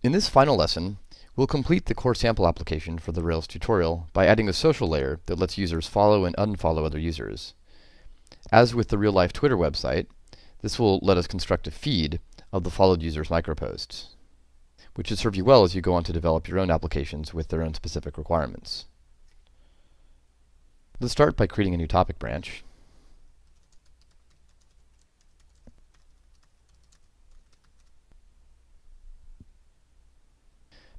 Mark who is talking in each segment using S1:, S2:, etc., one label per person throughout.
S1: In this final lesson, we'll complete the core sample application for the Rails tutorial by adding a social layer that lets users follow and unfollow other users. As with the real-life Twitter website, this will let us construct a feed of the followed user's microposts, which should serve you well as you go on to develop your own applications with their own specific requirements. Let's start by creating a new topic branch.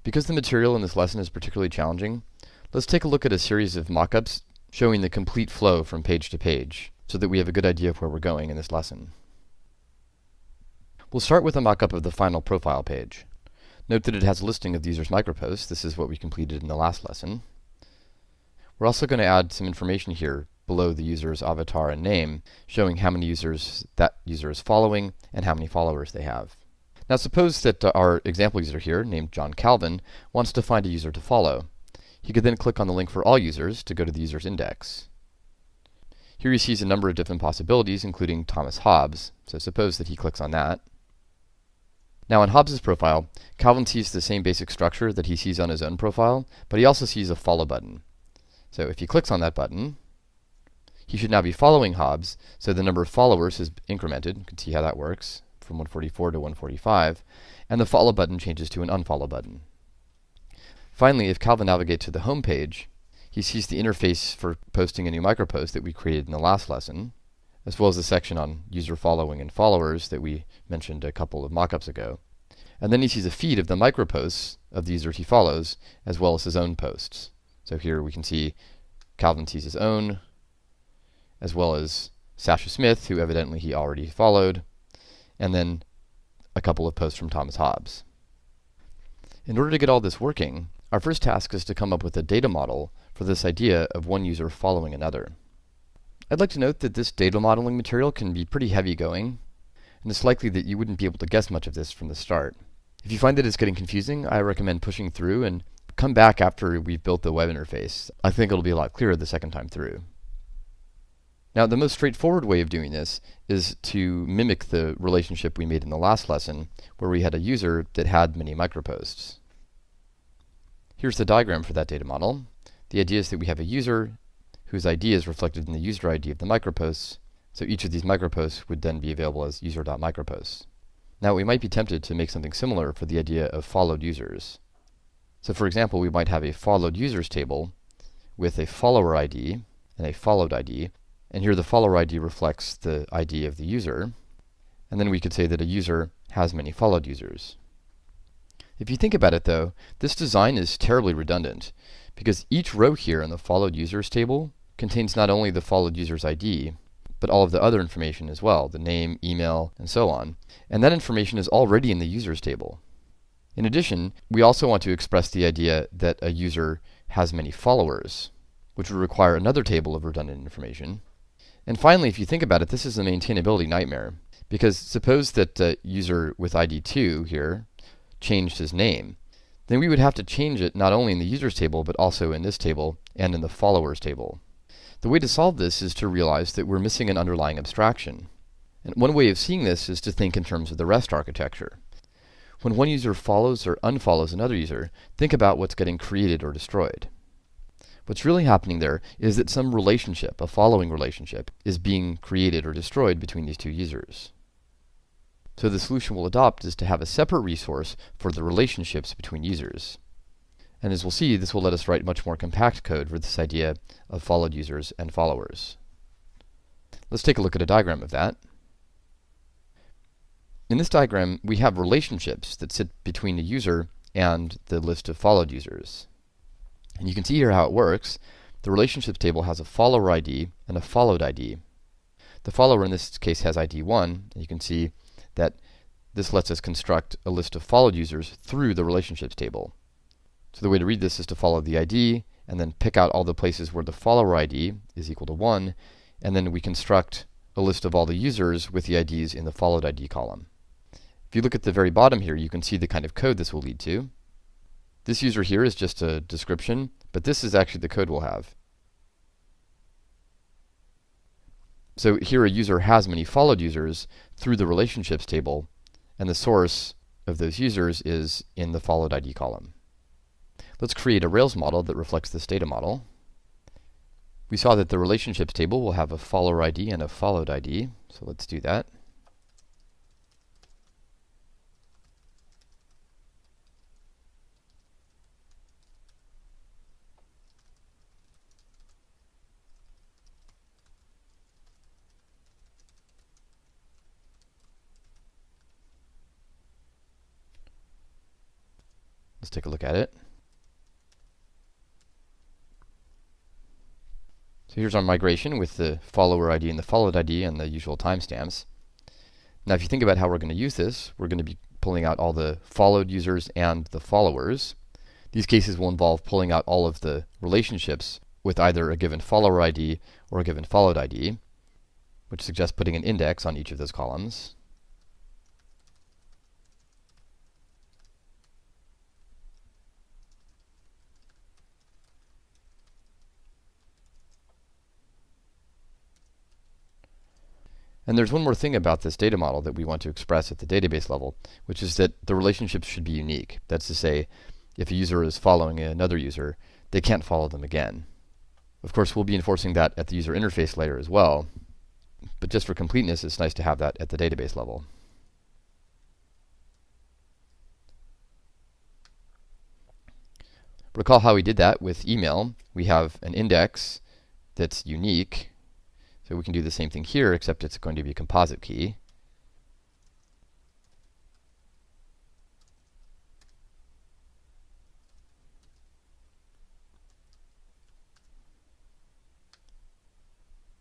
S1: Because the material in this lesson is particularly challenging, let's take a look at a series of mockups showing the complete flow from page to page, so that we have a good idea of where we're going in this lesson. We'll start with a mockup of the final profile page. Note that it has a listing of the user's microposts. This is what we completed in the last lesson. We're also going to add some information here below the user's avatar and name, showing how many users that user is following and how many followers they have. Now suppose that our example user here, named John Calvin, wants to find a user to follow. He could then click on the link for all users to go to the user's index. Here he sees a number of different possibilities, including Thomas Hobbes, so suppose that he clicks on that. Now in Hobbes' profile, Calvin sees the same basic structure that he sees on his own profile, but he also sees a follow button. So if he clicks on that button, he should now be following Hobbes, so the number of followers is incremented. You can see how that works, from 144 to 145, and the follow button changes to an unfollow button. Finally, if Calvin navigates to the home page, he sees the interface for posting a new micropost that we created in the last lesson, as well as the section on user following and followers that we mentioned a couple of mockups ago. And then he sees a feed of the microposts of the users he follows, as well as his own posts. So here we can see Calvin sees his own, as well as Sasha Smith, who evidently he already followed, and then a couple of posts from Thomas Hobbes. In order to get all this working, our first task is to come up with a data model for this idea of one user following another. I'd like to note that this data modeling material can be pretty heavy going, and it's likely that you wouldn't be able to guess much of this from the start. If you find that it's getting confusing, I recommend pushing through and come back after we've built the web interface. I think it'll be a lot clearer the second time through. Now, the most straightforward way of doing this is to mimic the relationship we made in the last lesson, where we had a user that had many microposts. Here's the diagram for that data model. The idea is that we have a user whose ID is reflected in the user ID of the microposts, so each of these microposts would then be available as user.microposts. Now, we might be tempted to make something similar for the idea of followed users. So for example, we might have a followed users table with a follower ID and a followed ID, and here the follower ID reflects the ID of the user, and then we could say that a user has many followed users. If you think about it though, this design is terribly redundant, because each row here in the followed users table contains not only the followed user's ID, but all of the other information as well, the name, email, and so on, and that information is already in the users table. In addition, we also want to express the idea that a user has many followers, which would require another table of redundant information. And finally, if you think about it, this is a maintainability nightmare, because suppose that a user with ID 2 here changed his name, then we would have to change it not only in the users table, but also in this table and in the followers table. The way to solve this is to realize that we're missing an underlying abstraction. And one way of seeing this is to think in terms of the REST architecture. When one user follows or unfollows another user, think about what's getting created or destroyed. What's really happening there is that some relationship, a following relationship, is being created or destroyed between these two users. So the solution we'll adopt is to have a separate resource for the relationships between users. And as we'll see, this will let us write much more compact code for this idea of followed users and followers. Let's take a look at a diagram of that. In this diagram, we have relationships that sit between the user and the list of followed users. And you can see here how it works. The relationships table has a follower ID and a followed ID. The follower in this case has ID 1, and you can see that this lets us construct a list of followed users through the relationships table. So the way to read this is to follow the ID, and then pick out all the places where the follower ID is equal to 1, and then we construct a list of all the users with the IDs in the followed ID column. If you look at the very bottom here, you can see the kind of code this will lead to. This user here is just a description, but this is actually the code we'll have. So here a user has many followed users through the relationships table, and the source of those users is in the followed ID column. Let's create a Rails model that reflects this data model. We saw that the relationships table will have a follower ID and a followed ID, so let's do that. Let's take a look at it. So here's our migration with the follower ID and the followed ID and the usual timestamps. Now if you think about how we're going to use this, we're going to be pulling out all the followed users and the followers. These cases will involve pulling out all of the relationships with either a given follower ID or a given followed ID, which suggests putting an index on each of those columns. And there's one more thing about this data model that we want to express at the database level, which is that the relationships should be unique. That's to say, if a user is following another user, they can't follow them again. Of course, we'll be enforcing that at the user interface layer as well, but just for completeness, it's nice to have that at the database level. Recall how we did that with email. We have an index that's unique. So we can do the same thing here, except it's going to be a composite key.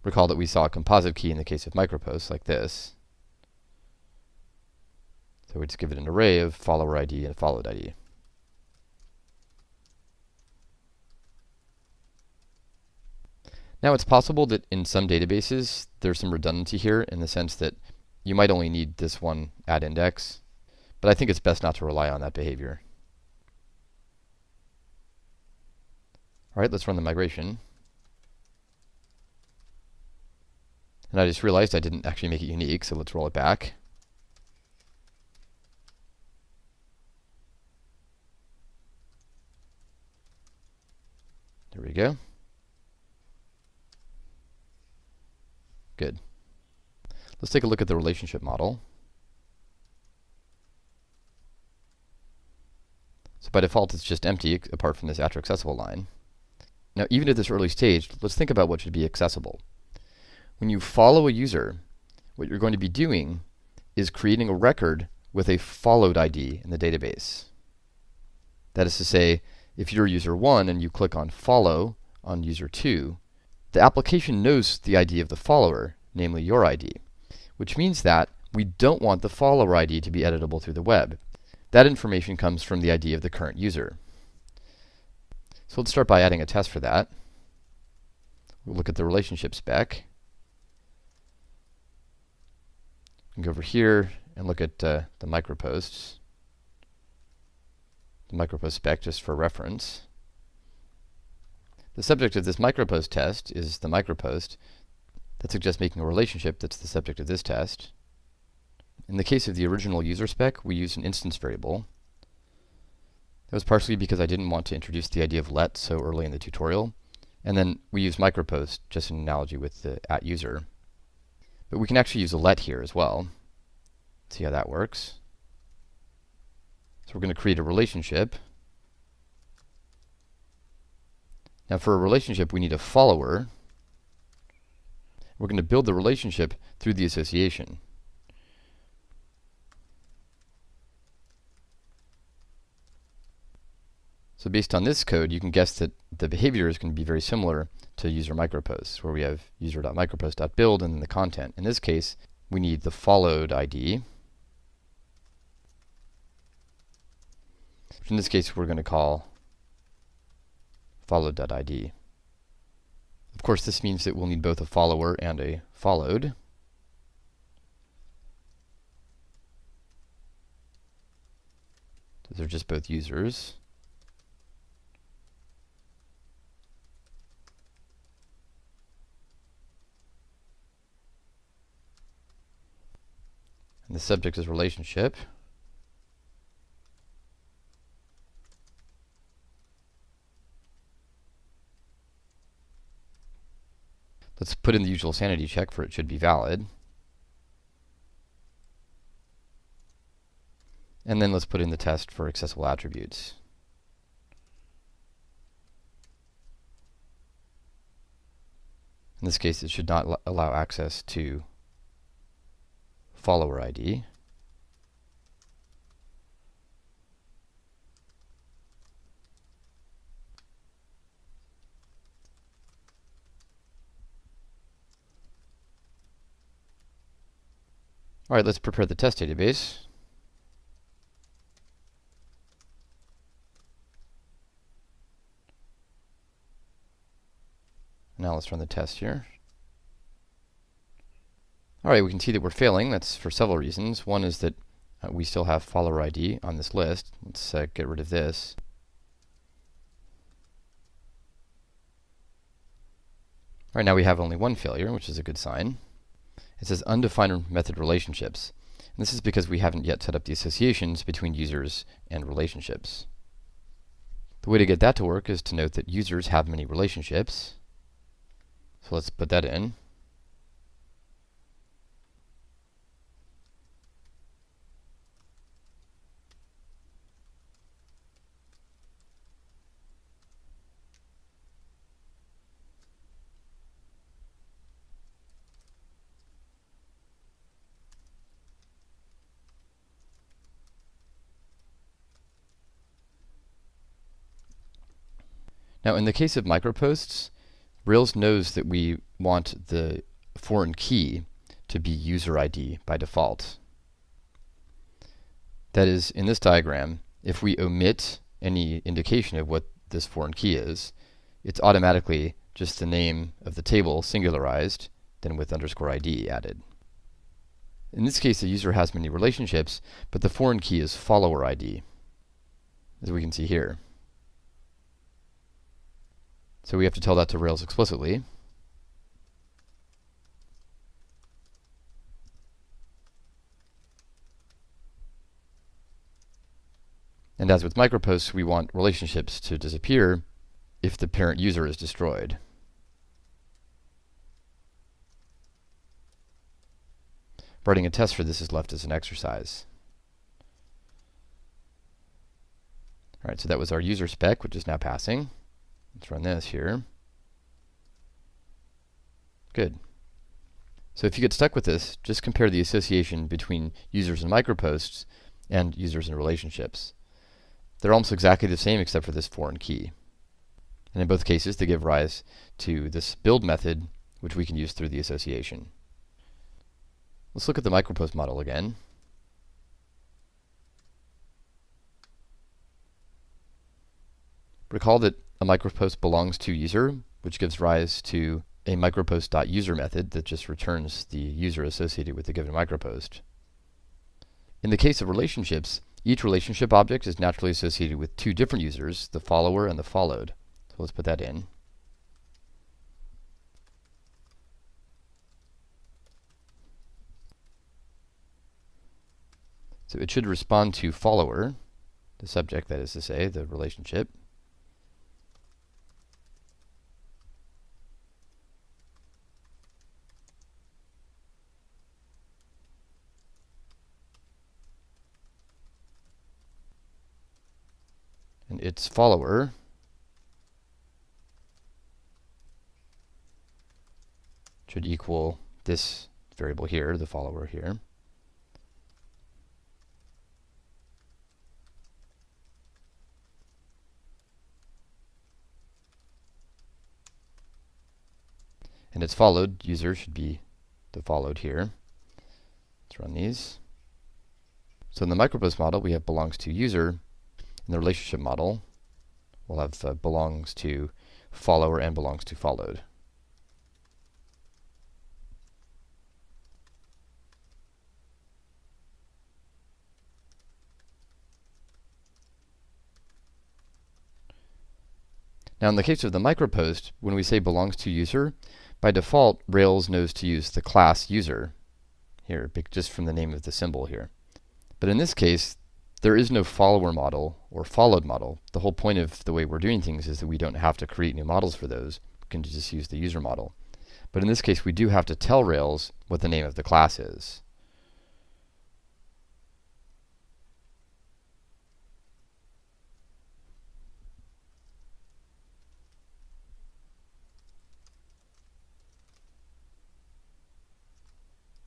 S1: Recall that we saw a composite key in the case of microposts like this. So we just give it an array of follower ID and followed ID. Now it's possible that in some databases there's some redundancy here in the sense that you might only need this one add index, but I think it's best not to rely on that behavior. All right, let's run the migration. And I just realized I didn't actually make it unique, so let's roll it back. There we go. Good. Let's take a look at the relationship model. So by default, it's just empty apart from this @accessible line. Now, even at this early stage, let's think about what should be accessible. When you follow a user, what you're going to be doing is creating a record with a followed ID in the database. That is to say, if you're user 1 and you click on follow on user 2, the application knows the ID of the follower, namely your ID, which means that we don't want the follower ID to be editable through the web. That information comes from the ID of the current user. So let's start by adding a test for that. We'll look at the relationship spec. We can go over here and look at the microposts. The micropost spec just for reference. The subject of this micropost test is the micropost. That suggests making a relationship that's the subject of this test. In the case of the original user spec, we used an instance variable. That was partially because I didn't want to introduce the idea of let so early in the tutorial. And then we used micropost, just an analogy with the @user. But we can actually use a let here as well. Let's see how that works. So we're going to create a relationship. Now for a relationship, we need a follower. We're going to build the relationship through the association. So based on this code, you can guess that the behavior is going to be very similar to user microposts, where we have user.micropost.build and then the content. In this case, we need the followed ID, which in this case we're going to call followed.id. Of course, this means that we'll need both a follower and a followed. Those are just both users. And the subject is relationship. Let's put in the usual sanity check for it should be valid. And then let's put in the test for accessible attributes. In this case, it should not allow access to follower ID. All right, let's prepare the test database. Now let's run the test here. All right, we can see that we're failing. That's for several reasons. One is that we still have follower ID on this list. Let's get rid of this. All right, now we have only one failure, which is a good sign. It says undefined method relationships. And this is because we haven't yet set up the associations between users and relationships. The way to get that to work is to note that users have many relationships. So let's put that in. Now, in the case of microposts, Rails knows that we want the foreign key to be user ID by default. That is, in this diagram, if we omit any indication of what this foreign key is, it's automatically just the name of the table singularized, then with _ID added. In this case, the user has many relationships, but the foreign key is follower ID, as we can see here. So we have to tell that to Rails explicitly. And as with microposts, we want relationships to disappear if the parent user is destroyed. Writing a test for this is left as an exercise. All right, so that was our user spec, which is now passing. Let's run this here. Good. So if you get stuck with this, just compare the association between users and microposts and users and relationships. They're almost exactly the same except for this foreign key. And in both cases, they give rise to this build method, which we can use through the association. Let's look at the micropost model again. Recall that a micropost belongs to user, which gives rise to a micropost.user method that just returns the user associated with the given micropost. In the case of relationships, each relationship object is naturally associated with two different users, the follower and the followed. So let's put that in. So it should respond to follower, the subject, that is to say, the relationship. And its follower should equal this variable here, the follower here. And its followed user should be the followed here. Let's run these. So in the micropost model, we have belongs to user. In the relationship model, we'll have belongs to follower and belongs to followed. Now in the case of the micropost, when we say belongs to user, by default, Rails knows to use the class user here, just from the name of the symbol here. But in this case, there is no follower model or followed model. The whole point of the way we're doing things is that we don't have to create new models for those. We can just use the user model. But in this case, we do have to tell Rails what the name of the class is.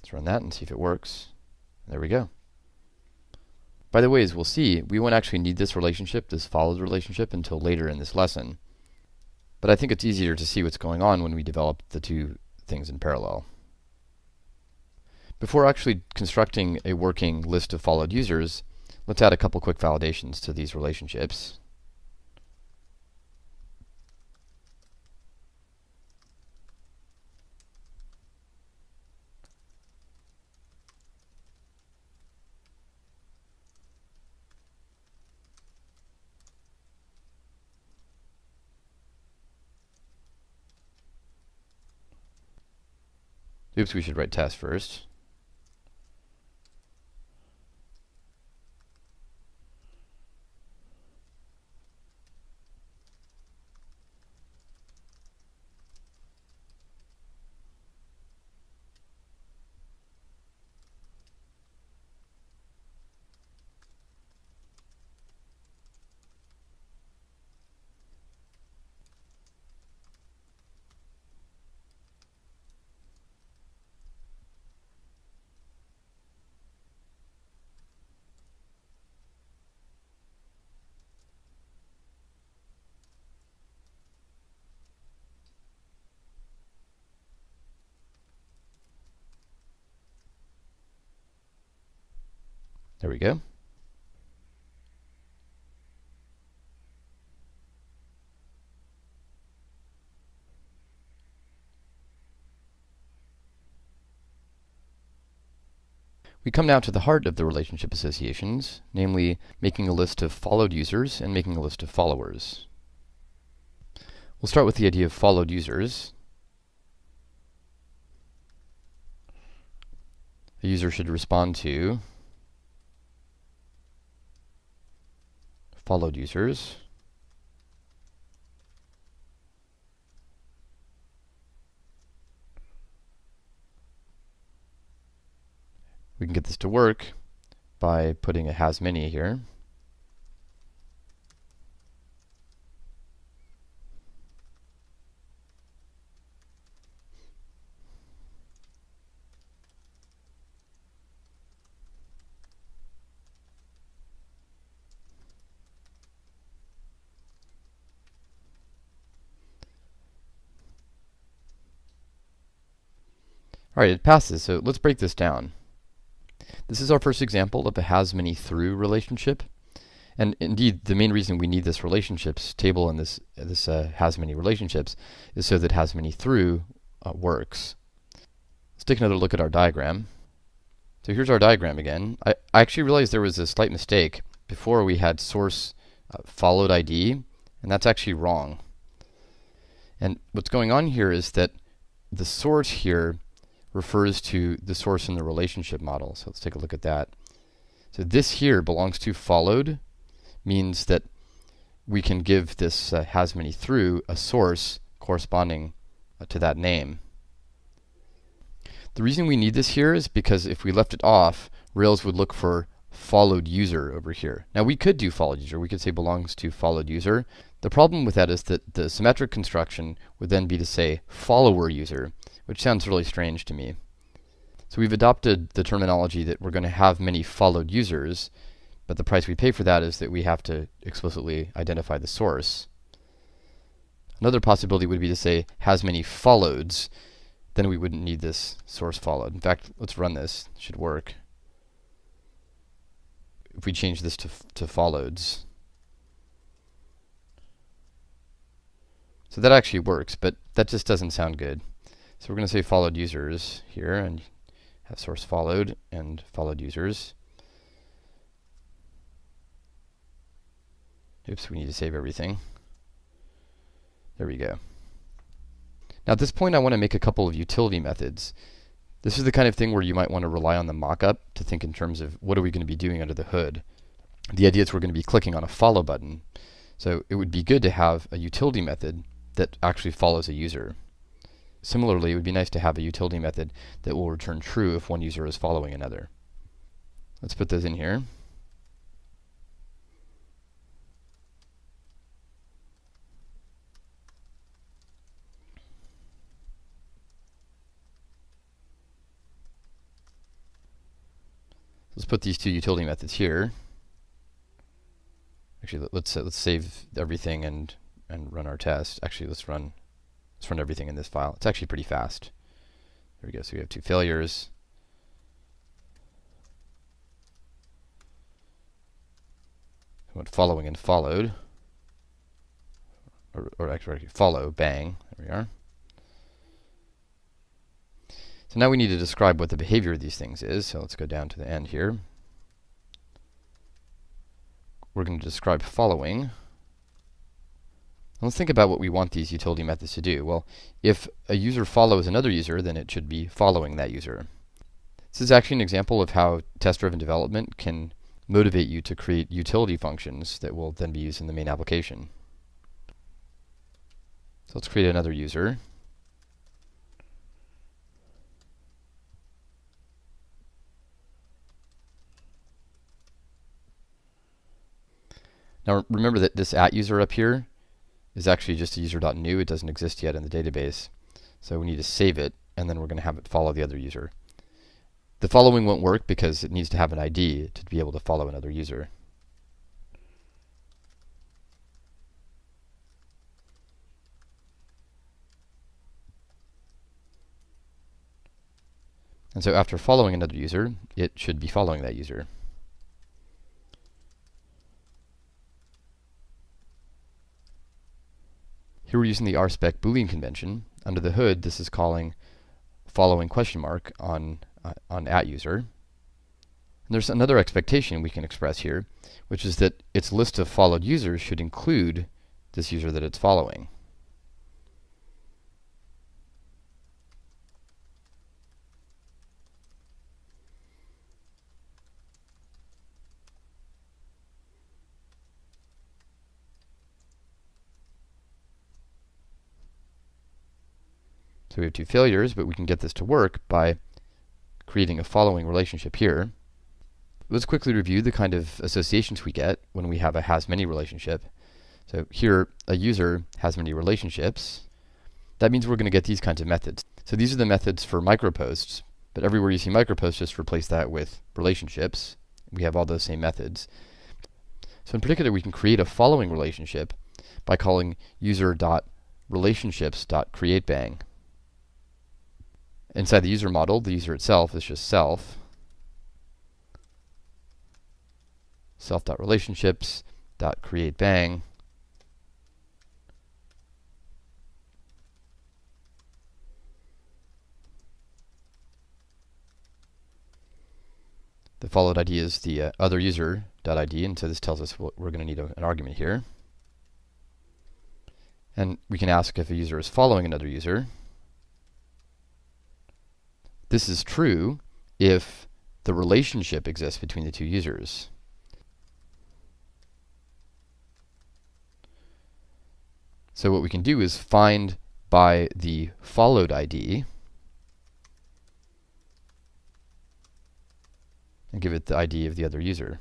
S1: Let's run that and see if it works. There we go. By the way, as we'll see, we won't actually need this relationship, this followed relationship, until later in this lesson. But I think it's easier to see what's going on when we develop the two things in parallel. Before actually constructing a working list of followed users, let's add a couple quick validations to these relationships. Oops, we should write test first. There we go. We come now to the heart of the relationship associations, namely making a list of followed users and making a list of followers. We'll start with the idea of followed users. A user should respond to followed users. We can get this to work by putting a has many here. All right, it passes, so let's break this down. This is our first example of a has many through relationship. And indeed, the main reason we need this relationships table in this has many relationships is so that has many through works. Let's take another look at our diagram. So here's our diagram again. I actually realized there was a slight mistake. Before we had source followed ID, and that's actually wrong. And what's going on here is that the source here refers to the source in the relationship model. So let's take a look at that. So this here belongs to followed, means that we can give this has many through a source corresponding to that name. The reason we need this here is because if we left it off, Rails would look for followed user over here. Now we could do followed user. We could say belongs to followed user. The problem with that is that the symmetric construction would then be to say follower user, which sounds really strange to me. So we've adopted the terminology that we're going to have many followed users, but the price we pay for that is that we have to explicitly identify the source. Another possibility would be to say has many followeds. Then we wouldn't need this source followed. In fact, let's run this. It should work. If we change this to followeds. So that actually works, but that just doesn't sound good. So we're going to say followed users here and have source followed and followed users. Oops, we need to save everything. There we go. Now at this point I want to make a couple of utility methods. This is the kind of thing where you might want to rely on the mockup to think in terms of what are we going to be doing under the hood. The idea is we're going to be clicking on a follow button. So it would be good to have a utility method that actually follows a user. Similarly, it would be nice to have a utility method that will return true if one user is following another. Let's put those in here. Let's put these two utility methods here. Actually, let's save everything and run our test. Actually, let's run everything in this file. It's actually pretty fast. There we go. So we have two failures. We went following and followed, or actually follow, bang. There we are. So now we need to describe what the behavior of these things is. So let's go down to the end here. We're going to describe following. Let's think about what we want these utility methods to do. Well, if a user follows another user, then it should be following that user. This is actually an example of how test-driven development can motivate you to create utility functions that will then be used in the main application. So let's create another user. Now remember that this @user up here is actually just a user.new. It doesn't exist yet in the database. So we need to save it, and then we're going to have it follow the other user. The following won't work because it needs to have an ID to be able to follow another user. And so after following another user, it should be following that user. Here we're using the rspec Boolean convention. Under the hood, this is calling following question mark on @user. And there's another expectation we can express here, which is that its list of followed users should include this user that it's following. So we have two failures, but we can get this to work by creating a following relationship here. Let's quickly review the kind of associations we get when we have a has-many relationship. So here, a user has many relationships. That means we're going to get these kinds of methods. So these are the methods for microposts, but everywhere you see microposts, just replace that with relationships. We have all those same methods. So in particular, we can create a following relationship by calling user.relationships.createBang. Inside the user model, the user itself is just self. Self.relationships.createBang. The followed ID is the other user.id, and so this tells us we're going to need an argument here. And we can ask if a user is following another user. This is true if the relationship exists between the two users. So what we can do is find by the followed ID and give it the ID of the other user.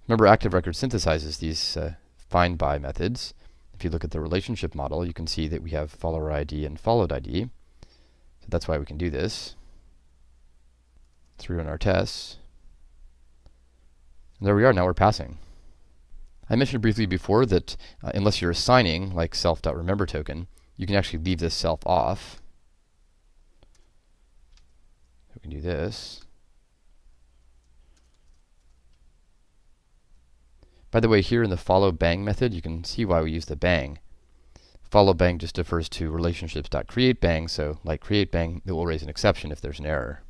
S1: Remember, Active Record synthesizes these find by methods. If you look at the relationship model, you can see that we have follower ID and followed ID. So that's why we can do this. Let's rerun our tests. And there we are, now we're passing. I mentioned briefly before that unless you're assigning, like self.rememberToken, you can actually leave this self off. We can do this. By the way, here in the follow bang method, you can see why we use the bang. Follow bang just refers to relationships.createBang, so like createBang, it will raise an exception if there's an error.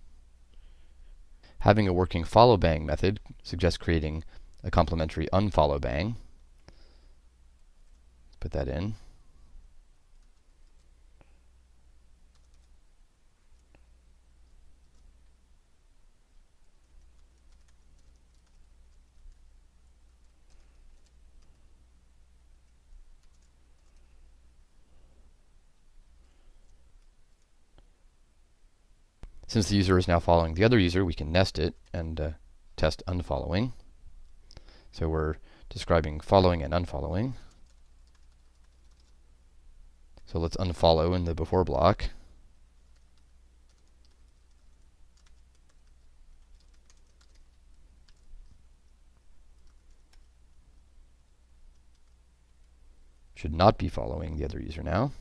S1: Having a working follow bang method suggests creating a complementary unfollow bang. Let's put that in. Since the user is now following the other user, we can nest it and test unfollowing. So we're describing following and unfollowing. So let's unfollow in the before block. Should not be following the other user now.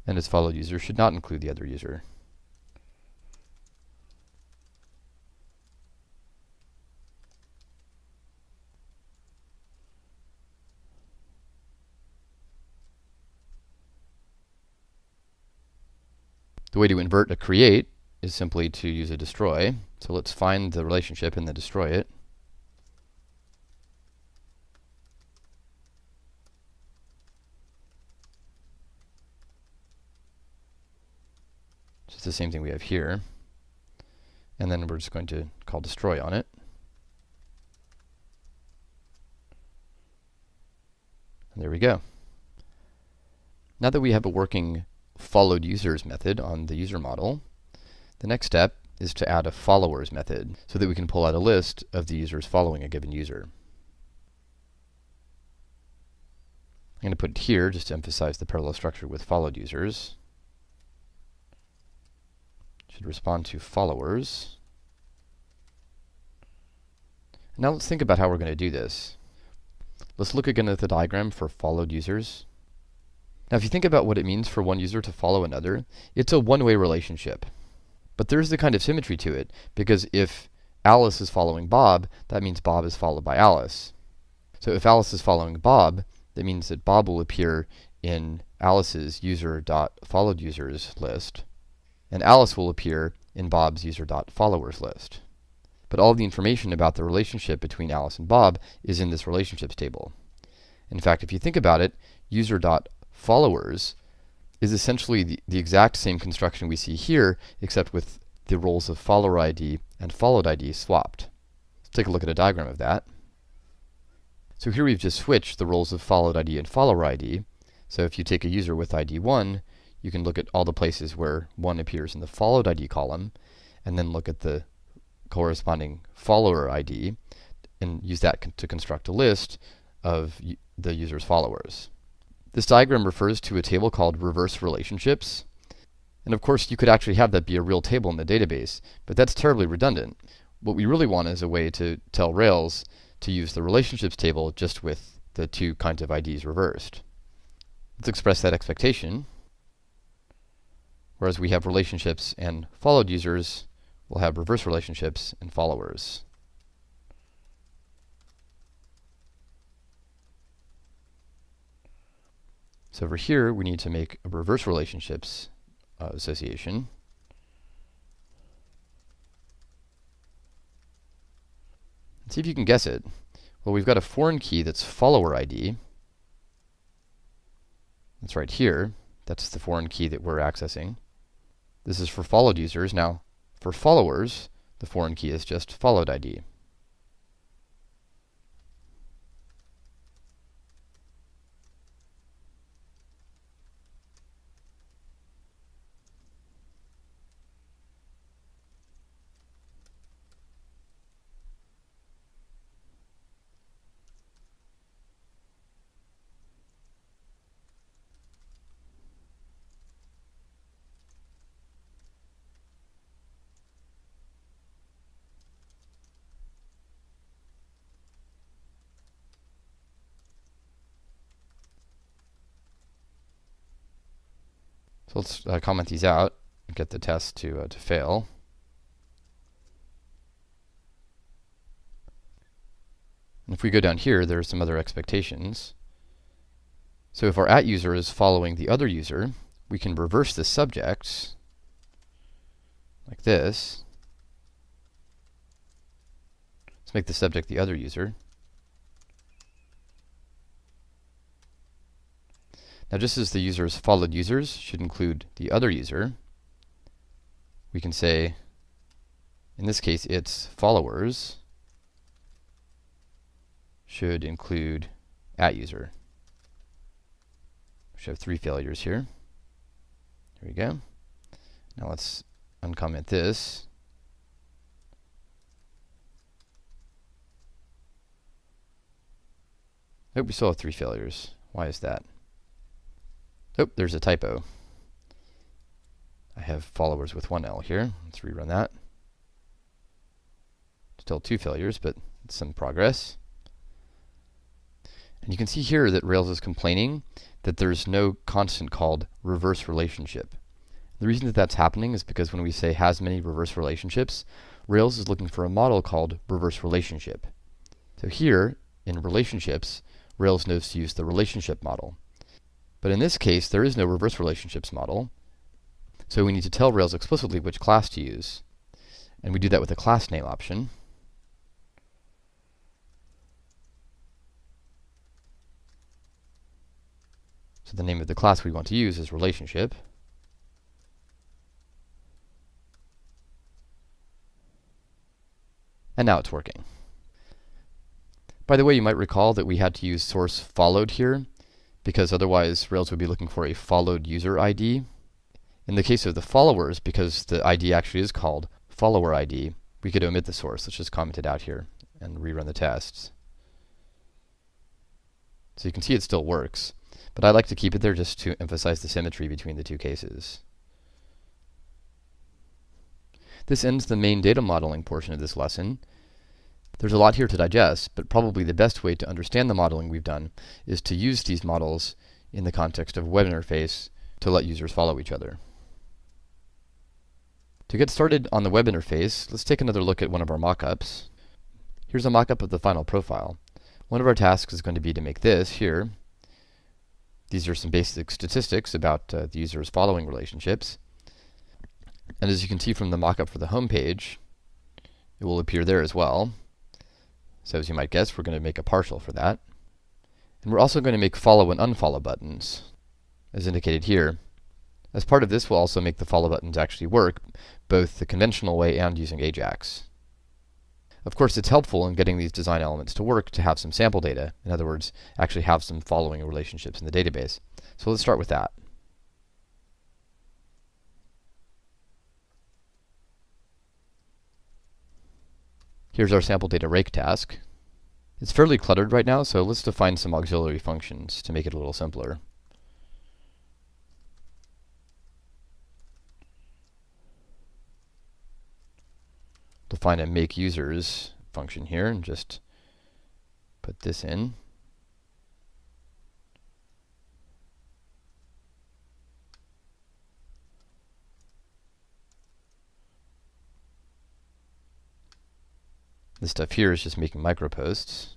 S1: And its followed user should not include the other user. The way to invert a create is simply to use a destroy. So let's find the relationship and then destroy it. Just the same thing we have here. And then we're just going to call destroy on it. And there we go. Now that we have a working followed users method on the user model, the next step is to add a followers method so that we can pull out a list of the users following a given user. I'm going to put it here just to emphasize the parallel structure with followed users. Should respond to followers. Now let's think about how we're going to do this. Let's look again at the diagram for followed users. Now if you think about what it means for one user to follow another, it's a one-way relationship. But there's the kind of symmetry to it, because if Alice is following Bob, that means Bob is followed by Alice. So if Alice is following Bob, that means that Bob will appear in Alice's user.followed users list, and Alice will appear in Bob's user.followers list. But all the information about the relationship between Alice and Bob is in this relationships table. In fact, if you think about it, user.followers is essentially the exact same construction we see here, except with the roles of follower ID and followed ID swapped. Let's take a look at a diagram of that. So here we've just switched the roles of followed ID and follower ID. So if you take a user with ID 1, you can look at all the places where 1 appears in the followed ID column, and then look at the corresponding follower ID, and use that to construct a list of the user's followers. This diagram refers to a table called reverse relationships. And of course, you could actually have that be a real table in the database, but that's terribly redundant. What we really want is a way to tell Rails to use the relationships table just with the two kinds of IDs reversed. Let's express that expectation. Whereas we have relationships and followed users, we'll have reverse relationships and followers. So over here, we need to make a reverse relationships association. Let's see if you can guess it. Well, we've got a foreign key that's follower ID. That's right here. That's the foreign key that we're accessing. This is for followed users. Now, for followers, the foreign key is just followed ID. So let's comment these out and get the test to fail. And if we go down here, there are some other expectations. So if our @user is following the other user, we can reverse the subject like this. Let's make the subject the other user. Now, just as the user's followed users should include the other user, we can say, in this case, its followers should include @user. We should have 3 failures here. Here we go. Now let's uncomment this. Oh, we still have 3 failures. Why is that? Oh, there's a typo. I have followers with 1 L here. Let's rerun that. Still 2 failures, but some progress. And you can see here that Rails is complaining that there's no constant called reverse relationship. The reason that that's happening is because when we say has many reverse relationships, Rails is looking for a model called reverse relationship. So here, in relationships, Rails knows to use the relationship model. But in this case, there is no reverse relationships model. So we need to tell Rails explicitly which class to use. And we do that with a class name option. So the name of the class we want to use is relationship. And now it's working. By the way, you might recall that we had to use source followed here, because otherwise Rails would be looking for a followed user ID. In the case of the followers, because the ID actually is called follower ID, we could omit the source. Let's just comment it out here and rerun the tests. So you can see it still works, but I like to keep it there just to emphasize the symmetry between the two cases. This ends the main data modeling portion of this lesson. There's a lot here to digest, but probably the best way to understand the modeling we've done is to use these models in the context of a web interface to let users follow each other. To get started on the web interface, let's take another look at one of our mockups. Here's a mockup of the final profile. One of our tasks is going to be to make this here. These are some basic statistics about the user's following relationships. And as you can see from the mockup for the home page, it will appear there as well. So as you might guess, we're going to make a partial for that. And we're also going to make follow and unfollow buttons, as indicated here. As part of this, we'll also make the follow buttons actually work, both the conventional way and using Ajax. Of course, it's helpful in getting these design elements to work to have some sample data. In other words, actually have some following relationships in the database. So let's start with that. Here's our sample data rake task. It's fairly cluttered right now, so let's define some auxiliary functions to make it a little simpler. Define a make users function here and just put this in. This stuff here is just making microposts.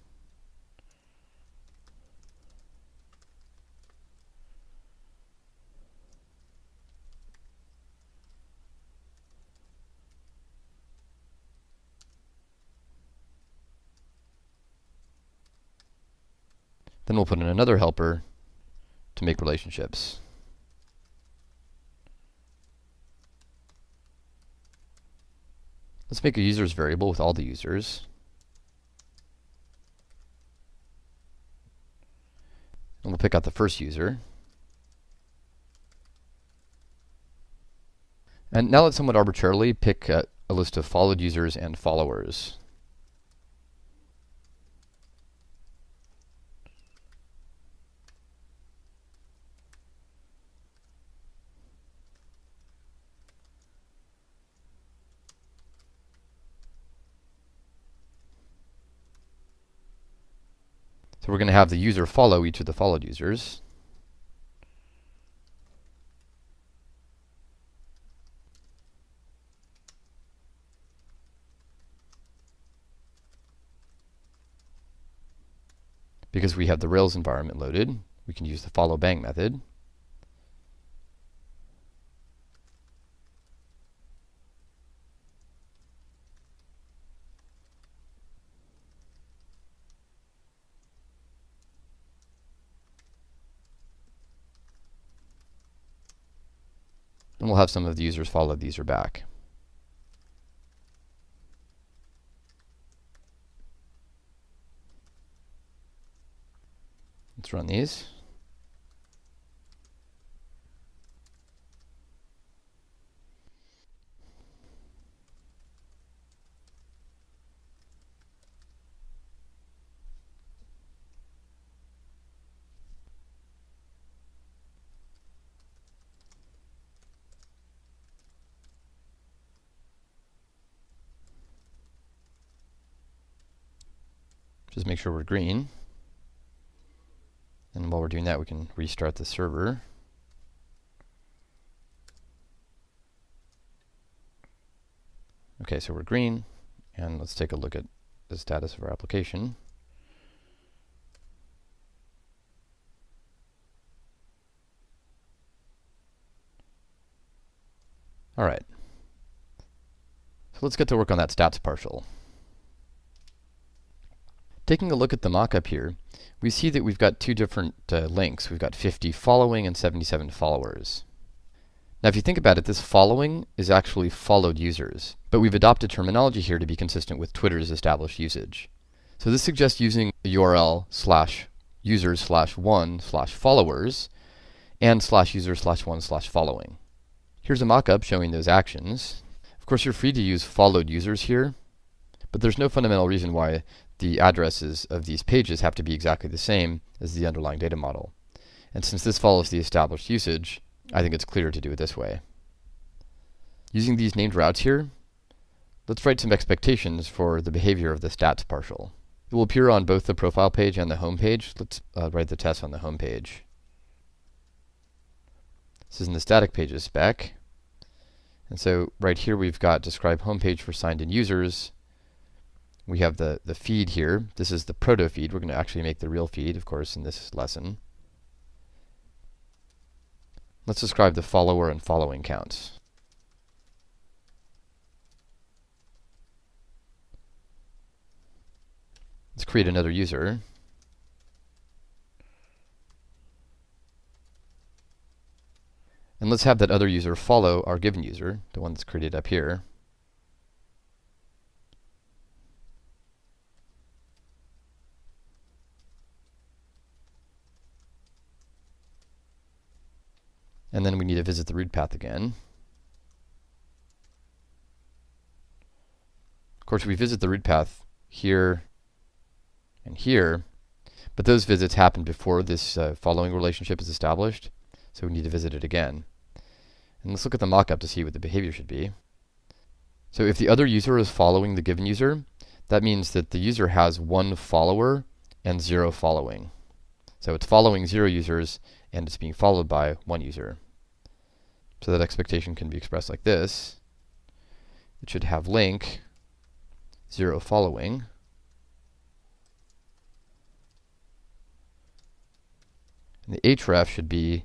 S1: Then we'll put in another helper to make relationships. Let's make a users variable with all the users. And we'll pick out the first user. And now let's somewhat arbitrarily pick a list of followed users and followers. So we're going to have the user follow each of the followed users. Because we have the Rails environment loaded, we can use the follow bang method. And we'll have some of the users follow the user back. Let's run these. just make sure we're green. And while we're doing that, we can restart the server. Okay, so we're green, and let's take a look at the status of our application. All right. So let's get to work on that stats partial. Taking a look at the mockup here, we see that we've got two different links. We've got 50 following and 77 followers. Now, if you think about it, this following is actually followed users, but we've adopted terminology here to be consistent with Twitter's established usage. So this suggests using the URL /users/1/followers and /user/1/following. Here's a mockup showing those actions. Of course, you're free to use followed users here, but there's no fundamental reason why the addresses of these pages have to be exactly the same as the underlying data model. And since this follows the established usage, I think it's clear to do it this way. Using these named routes here, let's write some expectations for the behavior of the stats partial. It will appear on both the profile page and the home page. Let's write the test on the home page. This is in the static pages spec. And so right here we've got describe homepage for signed in users. We have the feed here. This is the proto feed. We're going to actually make the real feed, of course, in this lesson. Let's describe the follower and following counts. Let's create another user. And let's have that other user follow our given user, the one that's created up here. And then we need to visit the root path again. Of course, we visit the root path here and here, but those visits happen before this following relationship is established, so we need to visit it again. And let's look at the mockup to see what the behavior should be. So if the other user is following the given user, that means that the user has 1 follower and 0 following. So it's following 0 users, and it's being followed by 1 user. So that expectation can be expressed like this. It should have link 0 following. And the href should be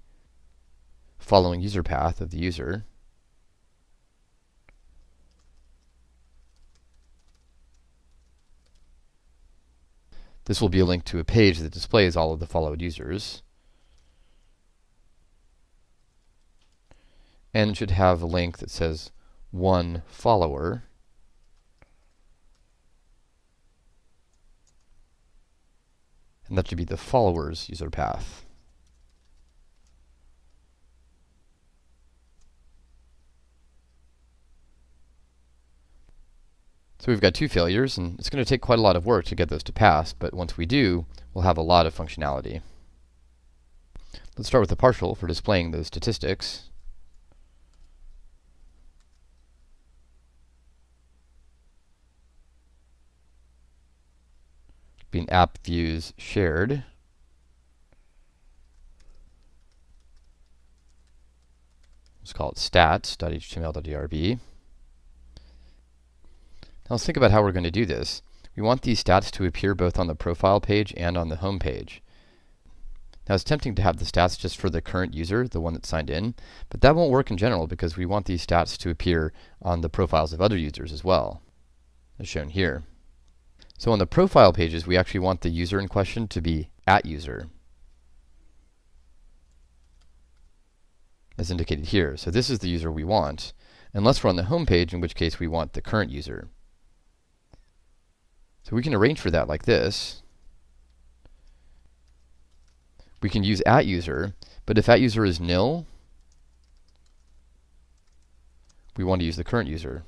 S1: following user path of the user. This will be a link to a page that displays all of the followed users. And it should have a link that says 1 follower. And that should be the follower's user path. So we've got 2 failures, and it's going to take quite a lot of work to get those to pass, but once we do, we'll have a lot of functionality. Let's start with the partial for displaying those statistics. Being app views shared. Let's call it stats.html.drb. Now let's think about how we're going to do this. We want these stats to appear both on the profile page and on the home page. Now it's tempting to have the stats just for the current user, the one that signed in, but that won't work in general because we want these stats to appear on the profiles of other users as well, as shown here. So on the profile pages, we actually want the user in question to be @user, as indicated here. So this is the user we want, unless we're on the home page, in which case we want the current user. So we can arrange for that like this. We can use @user, but if @user is nil, we want to use the current user.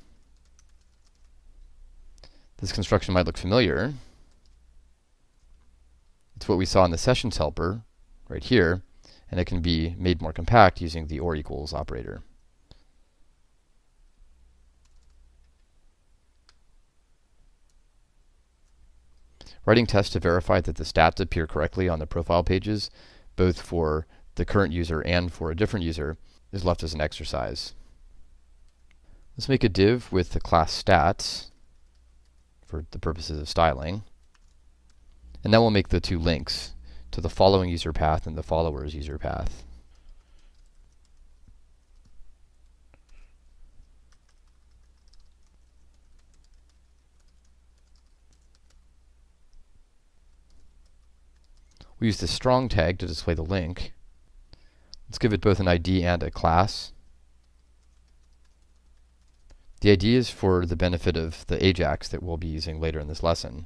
S1: This construction might look familiar. It's what we saw in the sessions helper right here, and it can be made more compact using the or equals operator. Writing tests to verify that the stats appear correctly on the profile pages, both for the current user and for a different user, is left as an exercise. Let's make a div with the class stats for the purposes of styling. And then we'll make the two links to the following user path and the followers user path. We use the strong tag to display the link. Let's give it both an ID and a class. The ID is for the benefit of the AJAX that we'll be using later in this lesson.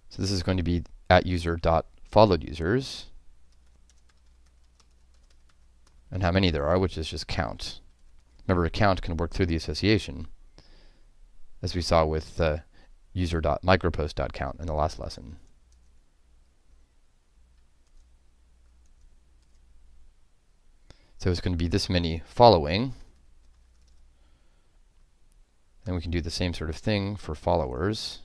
S1: So this is going to be @user.followedUsers, and how many there are, which is just count. Remember, a count can work through the association, as we saw with user.micropost.count in the last lesson. So it's going to be this many following. And we can do the same sort of thing for followers.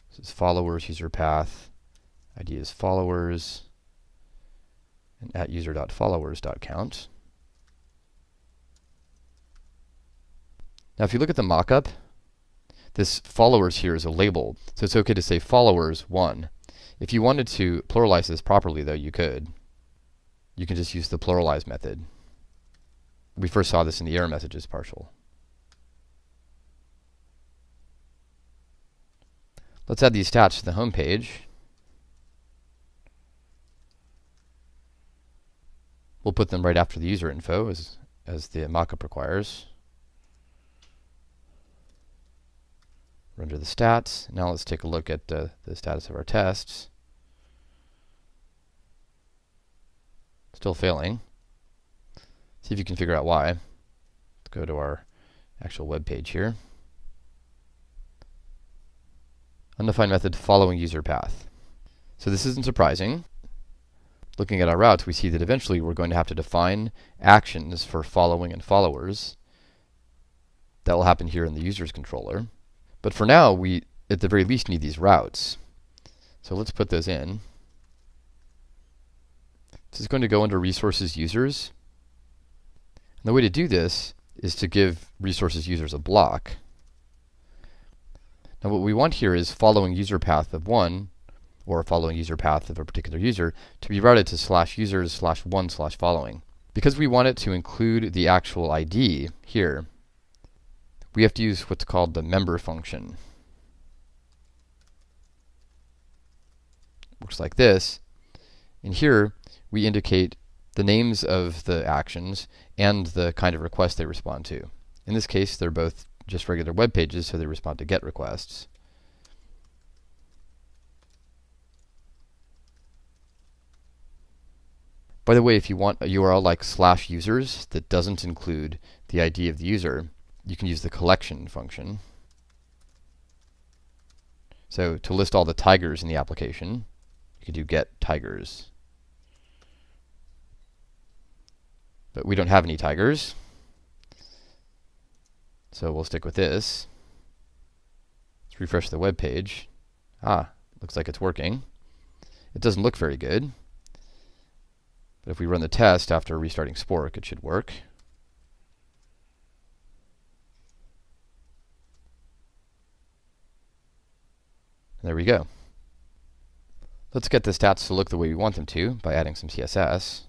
S1: This is followers user path. ID is followers. And @user.followers.count. Now if you look at the mockup, this followers here is a label. So it's okay to say followers1. If you wanted to pluralize this properly, though, you could. You can just use the pluralize method. We first saw this in the error messages partial. Let's add these stats to the home page. We'll put them right after the user info, as the mockup requires. Render the stats. Now let's take a look at the status of our tests. Still failing. See if you can figure out why. Let's go to our actual web page here. Undefined method following user path. So this isn't surprising. Looking at our routes, we see that eventually we're going to have to define actions for following and followers. That will happen here in the user's controller. But for now, we at the very least need these routes. So let's put those in. This is going to go under resources users. And the way to do this is to give resources users a block. Now what we want here is following user path of 1, or following user path of a particular user, to be routed to /users/1/following. Because we want it to include the actual ID here, we have to use what's called the member function. Works like this. And here we indicate the names of the actions and the kind of request they respond to. In this case, they're both just regular web pages, so they respond to GET requests. By the way, if you want a URL like /users that doesn't include the ID of the user, you can use the collection function. So to list all the tigers in the application, you could do get tigers. But we don't have any tigers, so we'll stick with this. Let's refresh the web page. Looks like it's working. It doesn't look very good, but if we run the test after restarting Spork, it should work. And there we go. Let's get the stats to look the way we want them to by adding some CSS.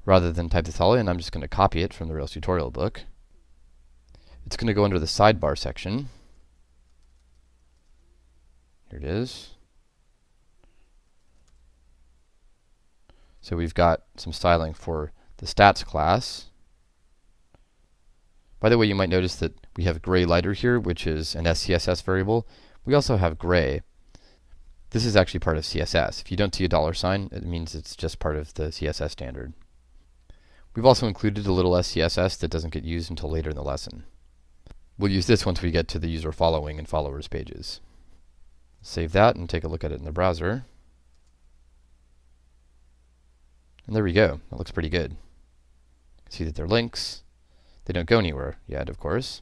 S1: Rather than type this all in, I'm just going to copy it from the Rails tutorial book. It's going to go under the sidebar section. Here it is. So we've got some styling for the stats class. By the way, you might notice that we have gray lighter here, which is an SCSS variable. We also have gray. This is actually part of CSS. If you don't see a $, it means it's just part of the CSS standard. We've also included a little SCSS that doesn't get used until later in the lesson. We'll use this once we get to the user following and followers pages. Save that and take a look at it in the browser. And there we go. That looks pretty good. See that they're links. They don't go anywhere yet, of course.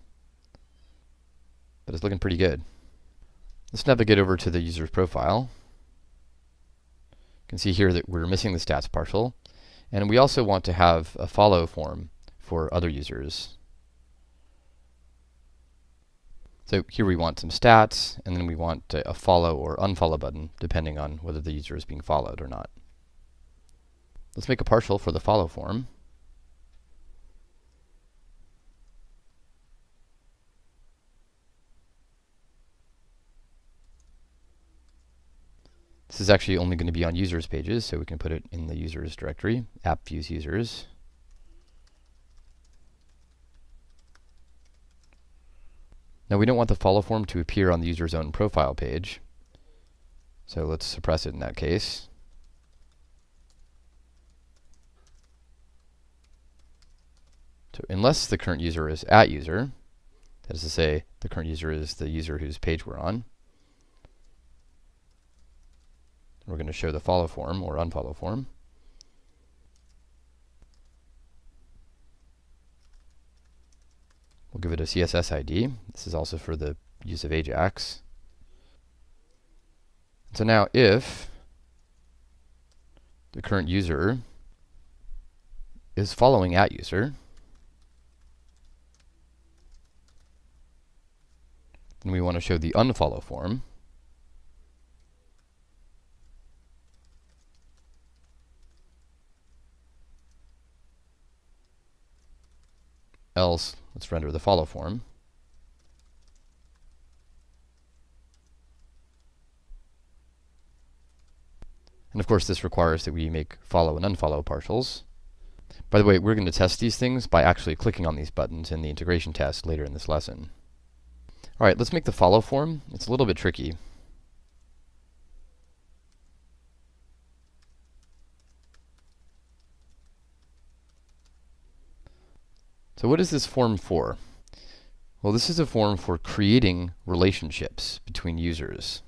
S1: But it's looking pretty good. Let's navigate over to the user's profile. You can see here that we're missing the stats partial. And we also want to have a follow form for other users. So here we want some stats, and then we want a follow or unfollow button, depending on whether the user is being followed or not. Let's make a partial for the follow form. This is actually only going to be on users pages, so we can put it in the users directory, app views users. Now we don't want the follow form to appear on the user's own profile page, so let's suppress it in that case. So unless the current user is @user, that is to say, the current user is the user whose page we're on, we're going to show the follow form or unfollow form. We'll give it a CSS ID. This is also for the use of Ajax. So now if the current user is following @user, then we want to show the unfollow form. Else, let's render the follow form. And of course, this requires that we make follow and unfollow partials. By the way, we're going to test these things by actually clicking on these buttons in the integration test later in this lesson. All right, let's make the follow form. It's a little bit tricky. So what is this form for? Well, this is a form for creating relationships between users.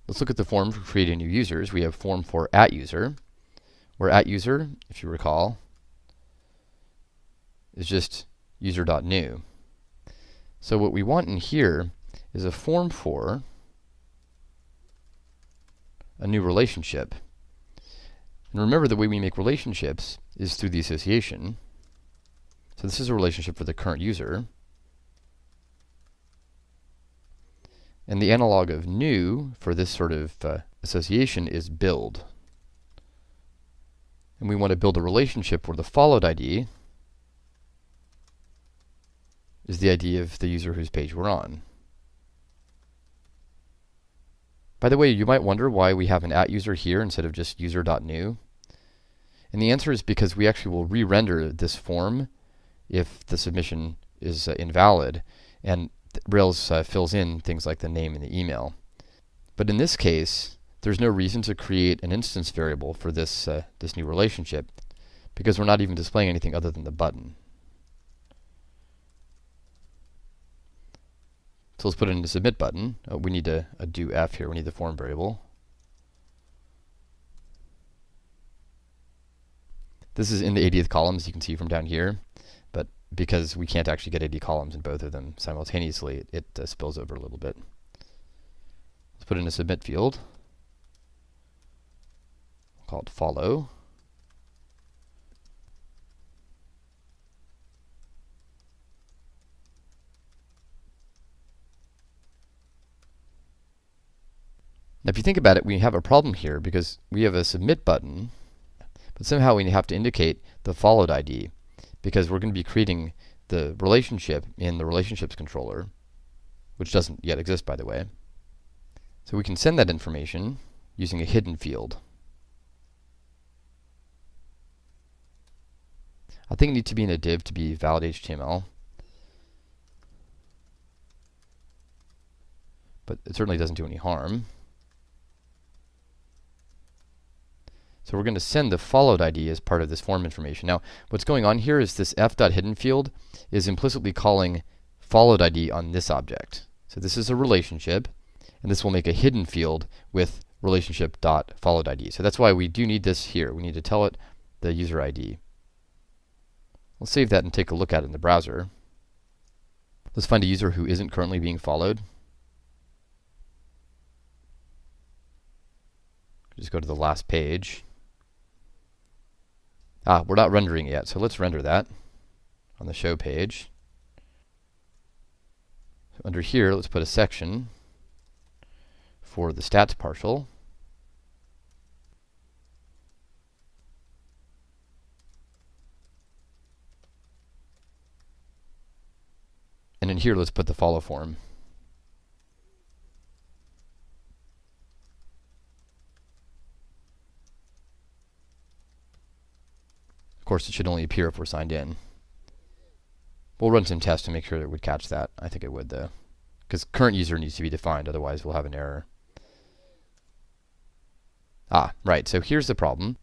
S1: Let's look at the form for creating new users. We have form for @user, where @user, if you recall, is just user.new. So what we want in here is a form for a new relationship. And remember, the way we make relationships is through the association. So this is a relationship for the current user. And the analog of new for this sort of association is build. And we want to build a relationship where the followed ID is the ID of the user whose page we're on. By the way, you might wonder why we have an @user here instead of just user.new. And the answer is because we actually will re-render this form if the submission is invalid, and Rails fills in things like the name and the email. But in this case, there's no reason to create an instance variable for this new relationship, because we're not even displaying anything other than the button. So let's put in the submit button. We need a do f here. We need the form variable. This is in the 80th column, as you can see from down here. But because we can't actually get 80 columns in both of them simultaneously, it spills over a little bit. Let's put in a submit field. We'll call it follow. Now, if you think about it, we have a problem here because we have a submit button, but somehow we have to indicate the followed ID because we're going to be creating the relationship in the relationships controller, which doesn't yet exist, by the way. So we can send that information using a hidden field. I think it needs to be in a div to be valid HTML, but it certainly doesn't do any harm. So we're going to send the followed ID as part of this form information. Now, what's going on here is this f.hidden field is implicitly calling followed ID on this object. So this is a relationship, and this will make a hidden field with relationship.followed ID. So that's why we do need this here. We need to tell it the user ID. We'll save that and take a look at it in the browser. Let's find a user who isn't currently being followed. Just go to the last page. We're not rendering yet, so let's render that on the show page. So under here, let's put a section for the stats partial. And in here, let's put the follow form. Of course, it should only appear if we're signed in. We'll run some tests to make sure that it would catch that. I think it would, though, because current user needs to be defined, otherwise we'll have an error. Right, so here's the problem.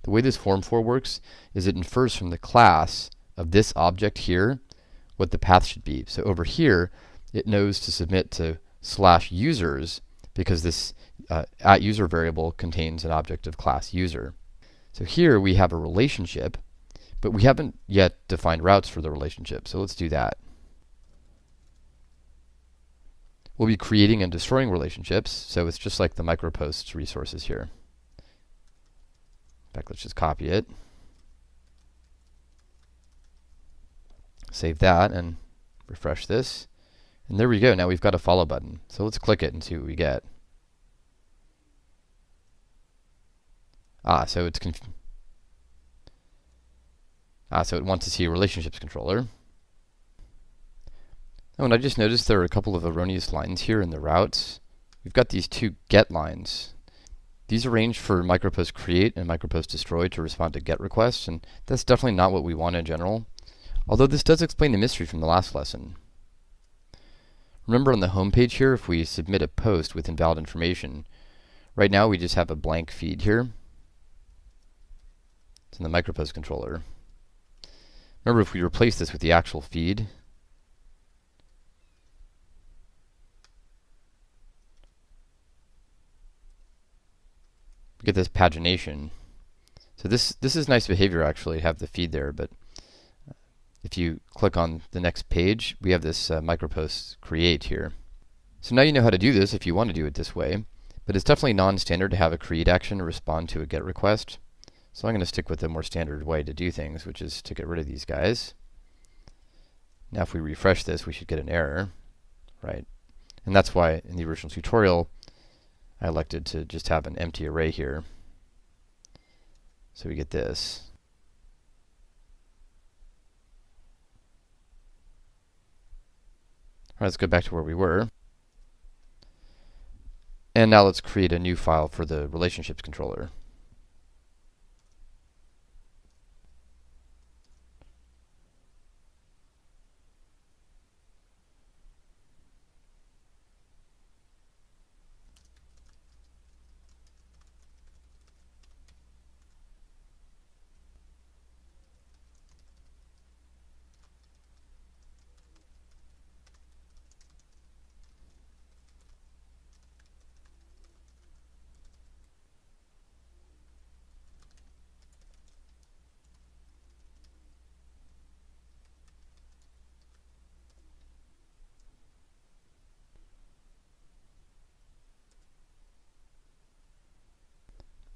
S1: The way this form for works is it infers from the class of this object here what the path should be. So over here, it knows to submit to /users because this @user variable contains an object of class user. So here we have a relationship, but we haven't yet defined routes for the relationship. So let's do that. We'll be creating and destroying relationships, so it's just like the microposts resources here. In fact, let's just copy it. Save that and refresh this. And there we go. Now we've got a follow button. So let's click it and see what we get. So it's so it wants to see a relationships controller. Oh, and I just noticed there are a couple of erroneous lines here in the routes. We've got these two get lines. These arrange for micropost create and micropost destroy to respond to get requests, and that's definitely not what we want in general. Although this does explain the mystery from the last lesson. Remember on the home page here, if we submit a post with invalid information, right now we just have a blank feed here. It's in the micropost controller. Remember, if we replace this with the actual feed, we get this pagination. So this is nice behavior actually to have the feed there, but if you click on the next page, we have this micropost create here. So now you know how to do this if you want to do it this way, but it's definitely non-standard to have a create action respond to a get request. So I'm going to stick with the more standard way to do things, which is to get rid of these guys. Now if we refresh this, we should get an error, right? And that's why in the original tutorial, I elected to just have an empty array here. So we get this. All right, let's go back to where we were. And now let's create a new file for the relationships controller.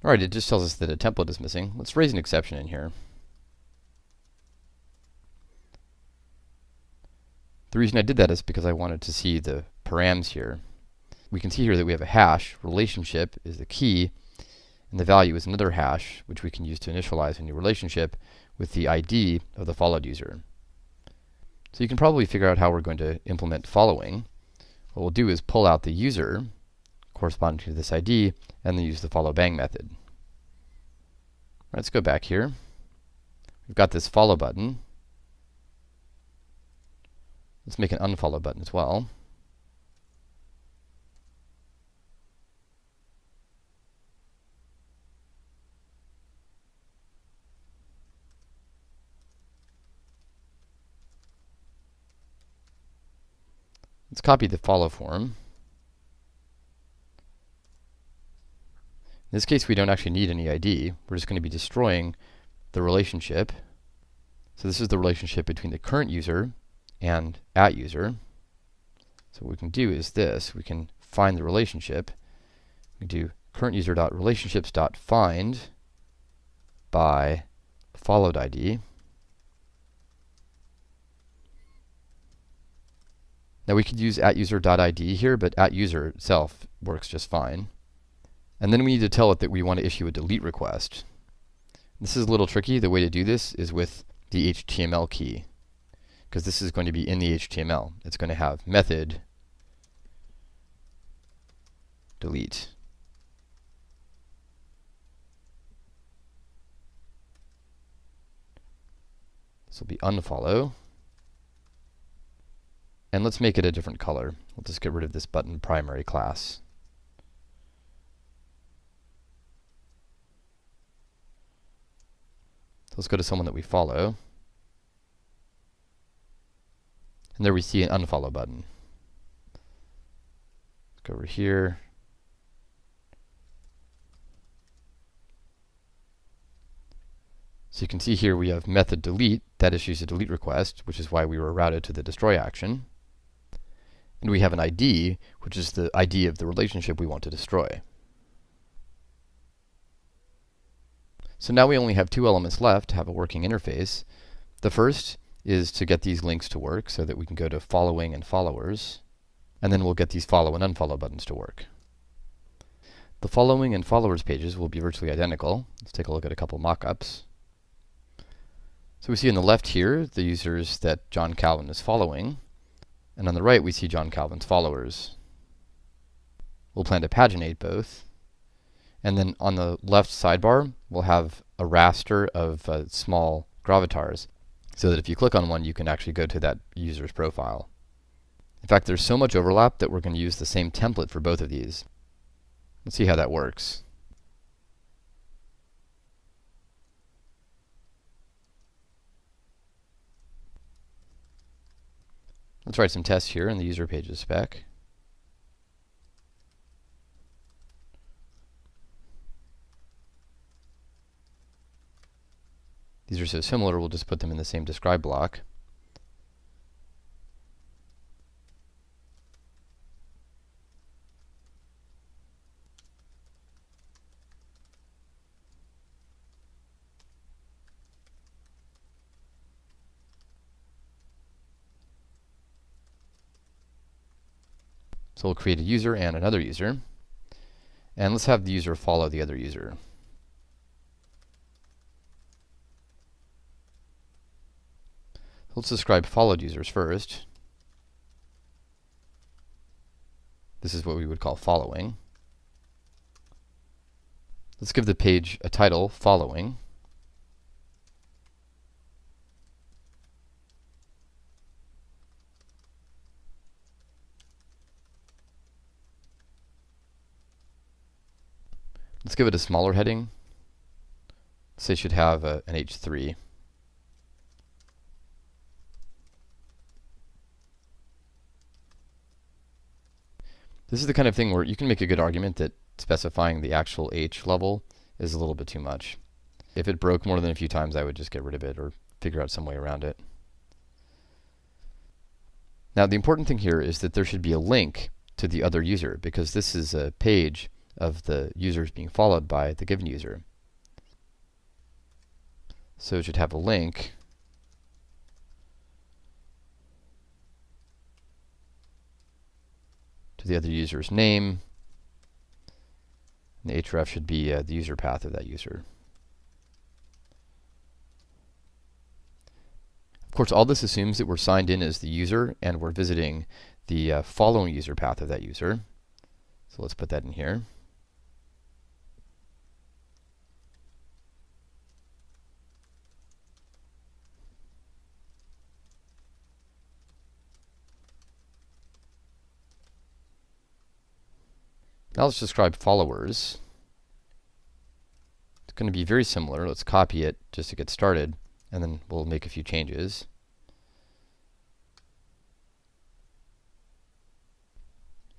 S1: Alright, it just tells us that a template is missing. Let's raise an exception in here. The reason I did that is because I wanted to see the params here. We can see here that we have a hash, relationship is the key, and the value is another hash, which we can use to initialize a new relationship with the ID of the followed user. So you can probably figure out how we're going to implement following. What we'll do is pull out the user corresponding to this ID, and then use the follow bang method. Let's go back here. We've got this follow button. Let's make an unfollow button as well. Let's copy the follow form. In this case, we don't actually need any ID. We're just going to be destroying the relationship. So this is the relationship between the current user and @user. So what we can do is this. We can find the relationship. We do currentUser.relationships.find by followed ID. Now we could use @user.id here, but @user itself works just fine. And then we need to tell it that we want to issue a delete request. This is a little tricky. The way to do this is with the HTML key, because this is going to be in the HTML. It's going to have method delete. This will be unfollow. And let's make it a different color. We'll just get rid of this button primary class. So let's go to someone that we follow. And there we see an unfollow button. Let's go over here. So you can see here we have method delete that issues a delete request, which is why we were routed to the destroy action. And we have an ID, which is the ID of the relationship we want to destroy. So now we only have two elements left to have a working interface. The first is to get these links to work so that we can go to following and followers. And then we'll get these follow and unfollow buttons to work. The following and followers pages will be virtually identical. Let's take a look at a couple mock-ups. So we see on the left here the users that John Calvin is following. And on the right we see John Calvin's followers. We'll plan to paginate both. And then on the left sidebar, we'll have a raster of small gravatars, so that if you click on one, you can actually go to that user's profile. In fact, there's so much overlap that we're going to use the same template for both of these. Let's see how that works. Let's write some tests here in the user pages spec. These are so similar, we'll just put them in the same describe block. So we'll create a user and another user. And let's have the user follow the other user. Let's describe followed users first. This is what we would call following. Let's give the page a title, following. Let's give it a smaller heading. Let's say it should have an H3. This is the kind of thing where you can make a good argument that specifying the actual H level is a little bit too much. If it broke more than a few times, I would just get rid of it or figure out some way around it. Now, the important thing here is that there should be a link to the other user, because this is a page of the users being followed by the given user. So it should have a link to the other user's name. And the href should be the user path of that user. Of course, all this assumes that we're signed in as the user and we're visiting the following user path of that user. So let's put that in here. Now let's describe followers. It's going to be very similar. Let's copy it just to get started, and then we'll make a few changes.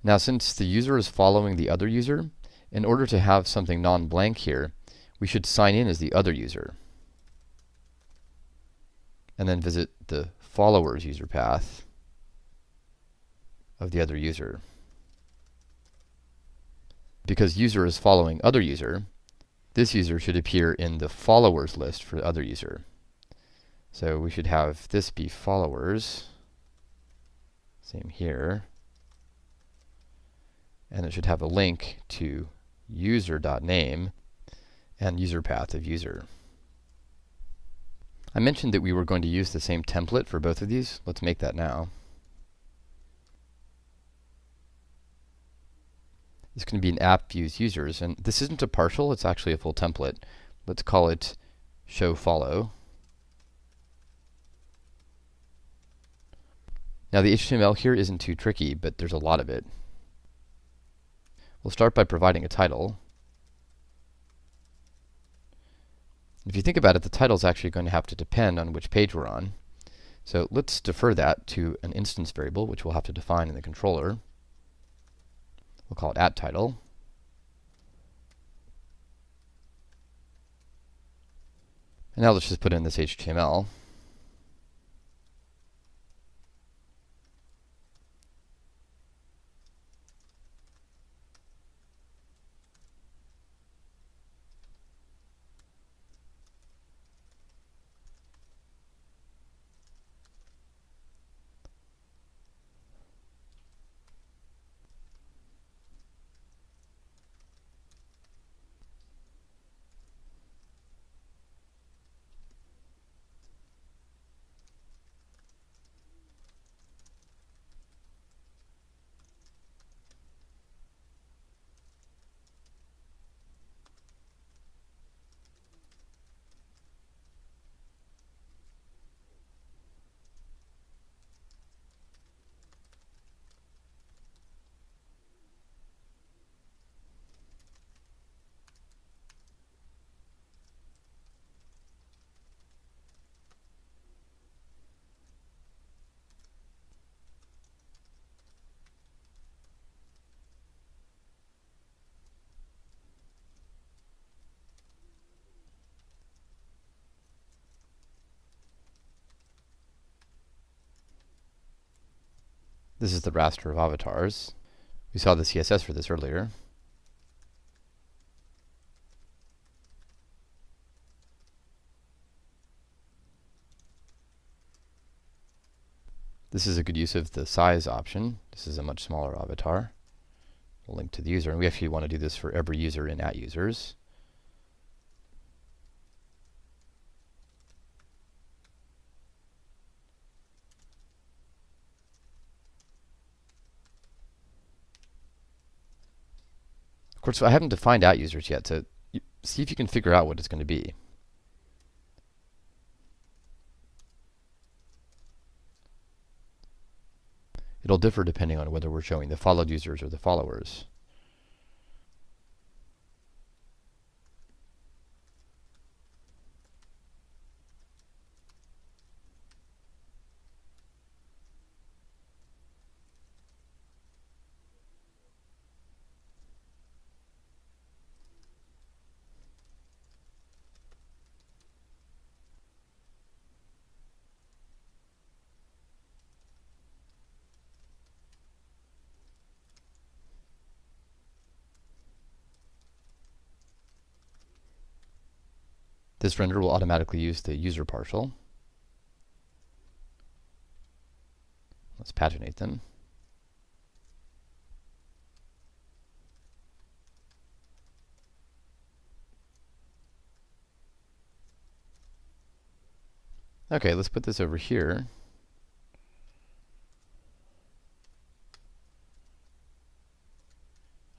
S1: Now since the user is following the other user, in order to have something non-blank here, we should sign in as the other user. And then visit the follower's user path of the other user. Because user is following other user, this user should appear in the followers list for the other user. So we should have this be followers. Same here. And it should have a link to user.name and user path of user. I mentioned that we were going to use the same template for both of these. Let's make that now. It's going to be an app views users, and this isn't a partial, it's actually a full template. Let's call it show follow. Now the HTML here isn't too tricky, but there's a lot of it. We'll start by providing a title. If you think about it, the title is actually going to have to depend on which page we're on. So let's defer that to an instance variable, which we'll have to define in the controller. We'll call it @title. And now let's just put in this HTML. This is the raster of avatars. We saw the CSS for this earlier. This is a good use of the size option. This is a much smaller avatar. We'll link to the user, and we actually want to do this for every user in @users. Of course, I haven't defined @users yet, so see if you can figure out what it's going to be. It'll differ depending on whether we're showing the followed users or the followers. This render will automatically use the user partial. Let's paginate them. Okay, let's put this over here.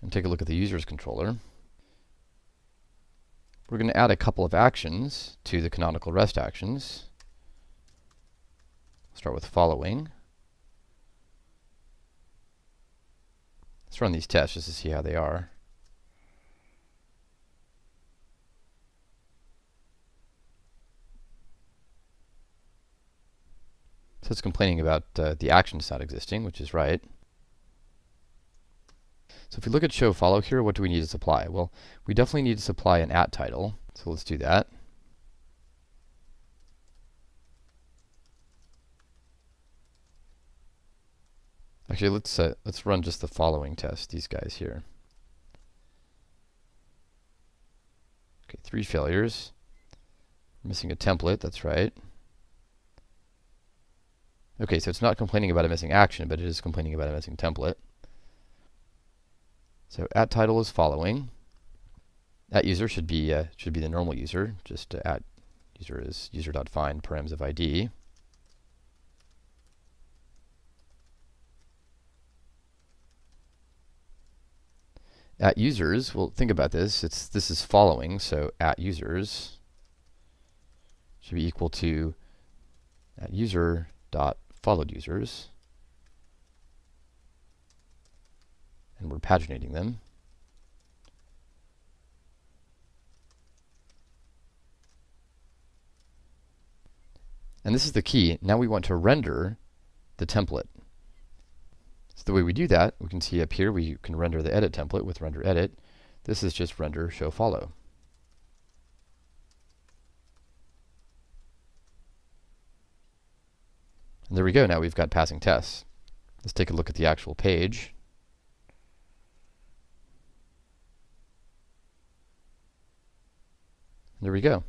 S1: And take a look at the user's controller. We're going to add a couple of actions to the canonical REST actions. Start with following. Let's run these tests just to see how they are. So it's complaining about the actions not existing, which is right. So if we look at show follow here, what do we need to supply? Well, we definitely need to supply an at title. So let's do that. Actually, let's run just the following test, these guys here. Okay, 3 failures. We're missing a template, that's right. Okay, so it's not complaining about a missing action, but it is complaining about a missing template. So at title is following. At user should be the normal user. Just at user is user.find params of ID. At users, well, think about this. This is following, so at users should be equal to at user dot followed users, and we're paginating them. And this is the key. Now we want to render the template. So the way we do that, we can see up here, we can render the edit template with render edit. This is just render show follow. And there we go. Now we've got passing tests. Let's take a look at the actual page. And there we go.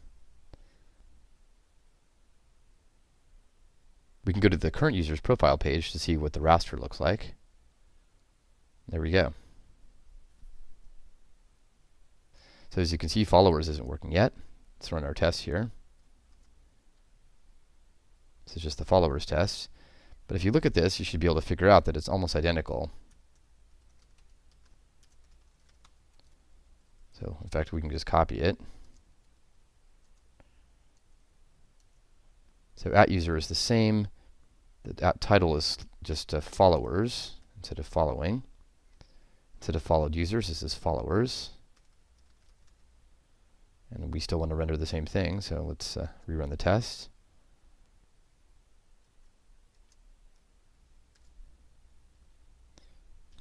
S1: We can go to the current user's profile page to see what the raster looks like. There we go. So as you can see, followers isn't working yet. Let's run our tests here. This is just the followers test. But if you look at this, you should be able to figure out that it's almost identical. So in fact, we can just copy it. So at user is the same. The at title is just followers instead of following. Instead of followed users, this is followers. And we still want to render the same thing, so let's rerun the test.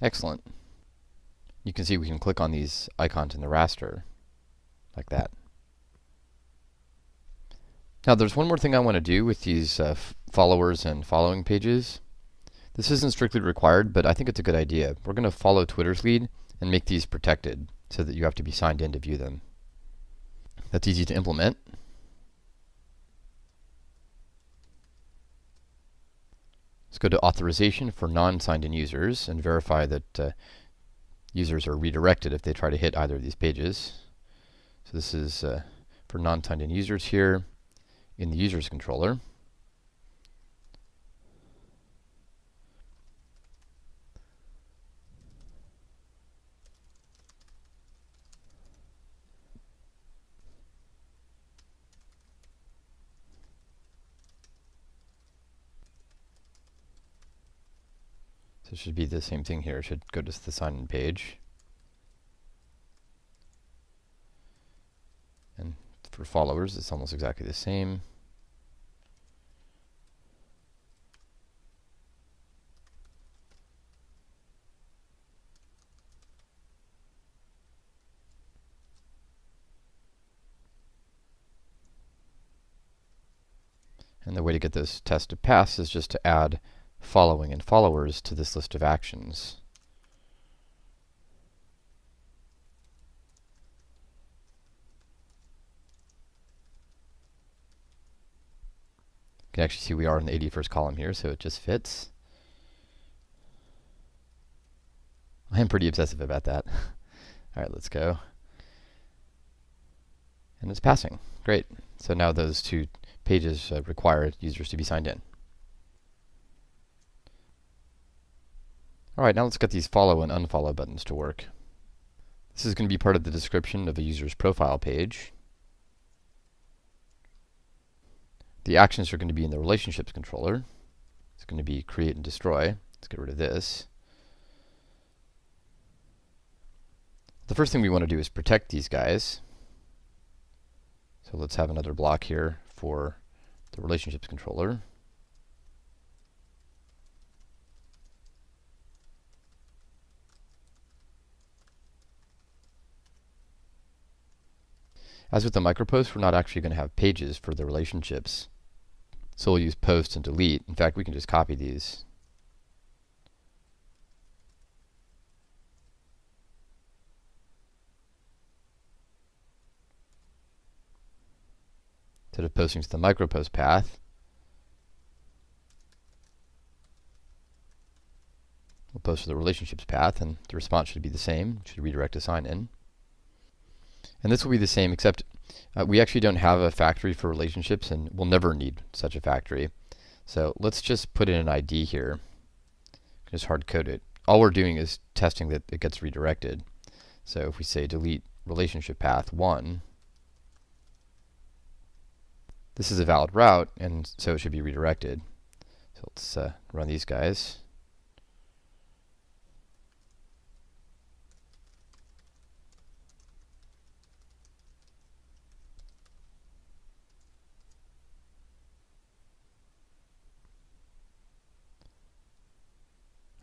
S1: Excellent. You can see we can click on these icons in the raster, like that. Now there's one more thing I want to do with these followers and following pages. This isn't strictly required, but I think it's a good idea. We're going to follow Twitter's lead and make these protected so that you have to be signed in to view them. That's easy to implement. Let's go to authorization for non-signed in users and verify that users are redirected if they try to hit either of these pages. So this is for non-signed in users here in the users controller. So it should be the same thing here. It should go to the sign-in page. And for followers, it's almost exactly the same. And the way to get those tests to pass is just to add following and followers to this list of actions. You can actually see we are in the 81st column here, so it just fits. I am pretty obsessive about that. All right, let's go. And it's passing. Great. So now those two pages require users to be signed in. All right, now let's get these follow and unfollow buttons to work. This is going to be part of the description of a user's profile page. The actions are going to be in the relationships controller. It's going to be create and destroy. Let's get rid of this. The first thing we want to do is protect these guys. So let's have another block here for the relationships controller. As with the micropost, we're not actually going to have pages for the relationships. So we'll use post and delete. In fact, we can just copy these. Instead of posting to the micropost path, we'll post to the relationships path, and the response should be the same. It should redirect to sign in. And this will be the same, except we actually don't have a factory for relationships, and we'll never need such a factory. So let's just put in an ID here. Just hard code it. All we're doing is testing that it gets redirected. So if we say delete relationship path 1, this is a valid route, and so it should be redirected. So let's run these guys.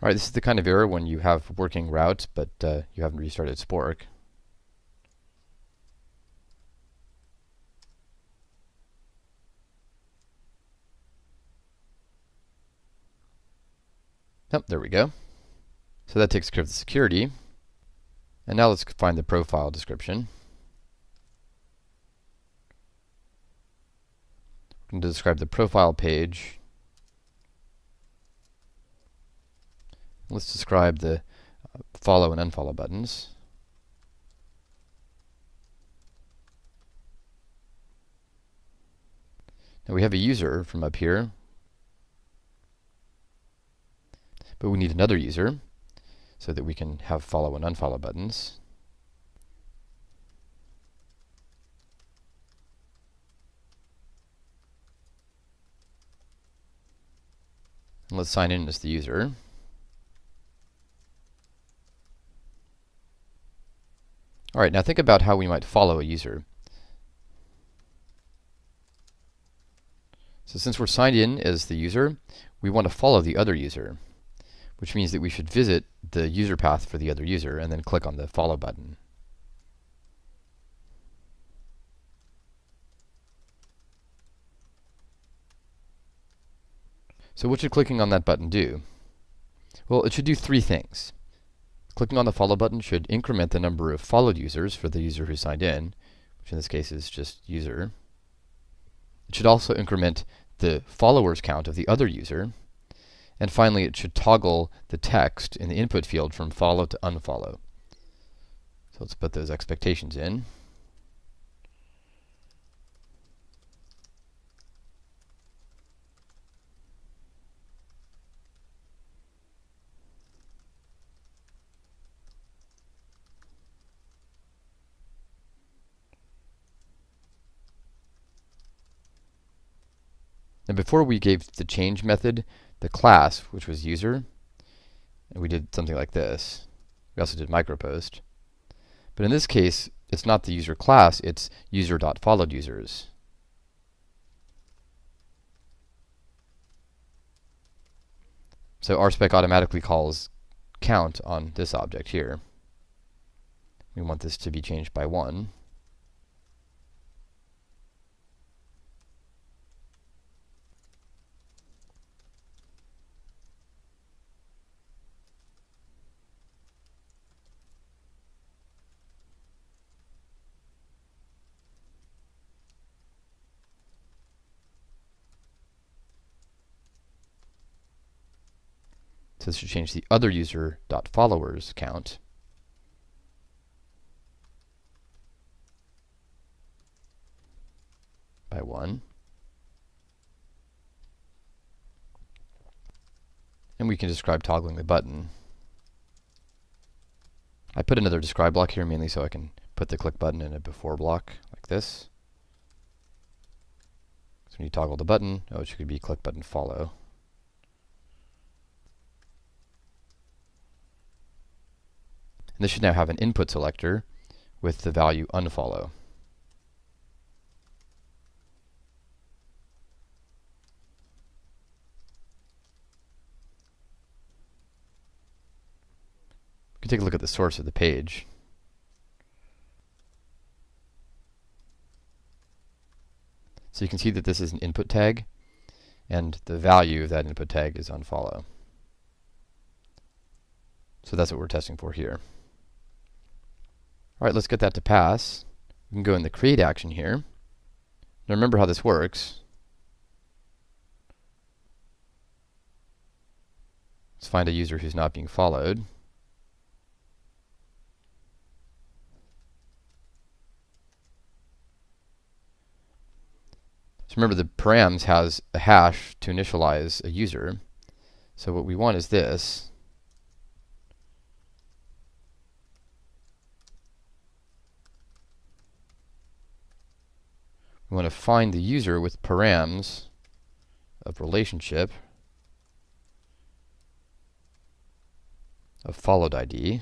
S1: Alright, this is the kind of error when you have working routes, but you haven't restarted Spork. Yep, there we go. So that takes care of the security. And now let's find the profile description. We're going to describe the profile page. Let's describe the follow and unfollow buttons. Now we have a user from up here, but we need another user so that we can have follow and unfollow buttons. And let's sign in as the user. Alright, now think about how we might follow a user. So since we're signed in as the user, we want to follow the other user, which means that we should visit the user path for the other user and then click on the follow button. So what should clicking on that button do? Well, it should do three things. Clicking on the follow button should increment the number of followed users for the user who signed in, which in this case is just user. It should also increment the followers count of the other user. And finally, it should toggle the text in the input field from follow to unfollow. So let's put those expectations in. And before we gave the change method the class, which was user, and we did something like this. We also did micropost. But in this case, it's not the user class, it's user.followedUsers. So RSpec automatically calls count on this object here. We want this to be changed by 1. So this should change the other user.followers count by 1. And we can describe toggling the button. I put another describe block here mainly so I can put the click button in a before block like this. So when you toggle the button, it should be click button follow. And this should now have an input selector with the value unfollow. We can take a look at the source of the page. So you can see that this is an input tag, and the value of that input tag is unfollow. So that's what we're testing for here. All right, let's get that to pass. We can go in the create action here. Now remember how this works. Let's find a user who's not being followed. So remember, the params has a hash to initialize a user. So what we want is this. We want to find the user with params of relationship of followed ID.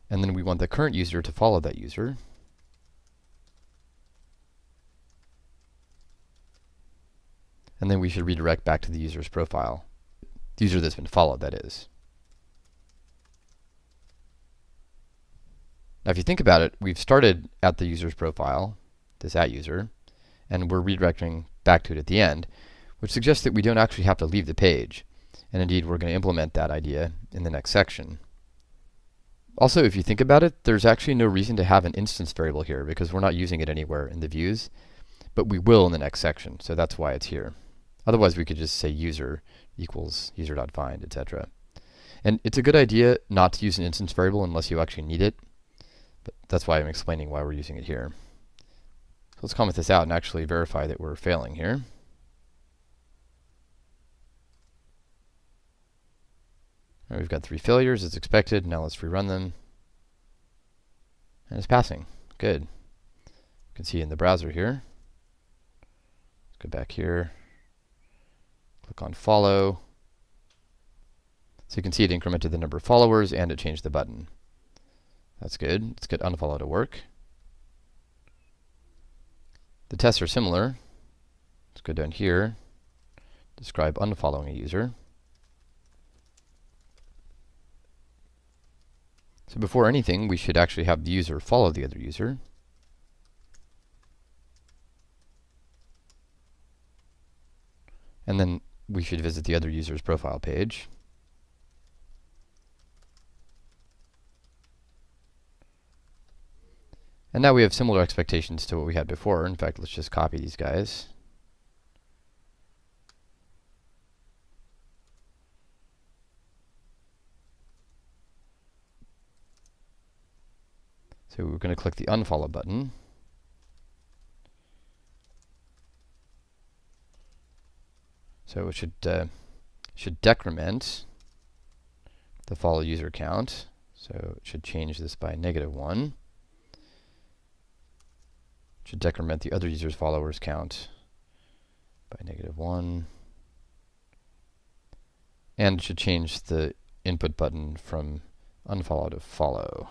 S1: And then we want the current user to follow that user. And then we should redirect back to the user's profile. The user that's been followed, that is. Now if you think about it, we've started at the user's profile, this @user, and we're redirecting back to it at the end, which suggests that we don't actually have to leave the page. And indeed, we're going to implement that idea in the next section. Also, if you think about it, there's actually no reason to have an instance variable here because we're not using it anywhere in the views, but we will in the next section, so that's why it's here. Otherwise, we could just say user equals user.find, etc. And it's a good idea not to use an instance variable unless you actually need it, but that's why I'm explaining why we're using it here. So let's comment this out and actually verify that we're failing here. All right, we've got 3 failures as expected. Now let's rerun them. And it's passing. Good. You can see in the browser here. Let's go back here. Click on follow. So you can see it incremented the number of followers and it changed the button. That's good. Let's get unfollow to work. The tests are similar. Let's go down here. Describe unfollowing a user. So before anything, we should actually have the user follow the other user. And then we should visit the other user's profile page. And now we have similar expectations to what we had before. In fact, let's just copy these guys. So we're going to click the unfollow button. So it should decrement the follow user count. So it should change this by -1. It should decrement the other user's followers count by -1. And it should change the input button from unfollow to follow.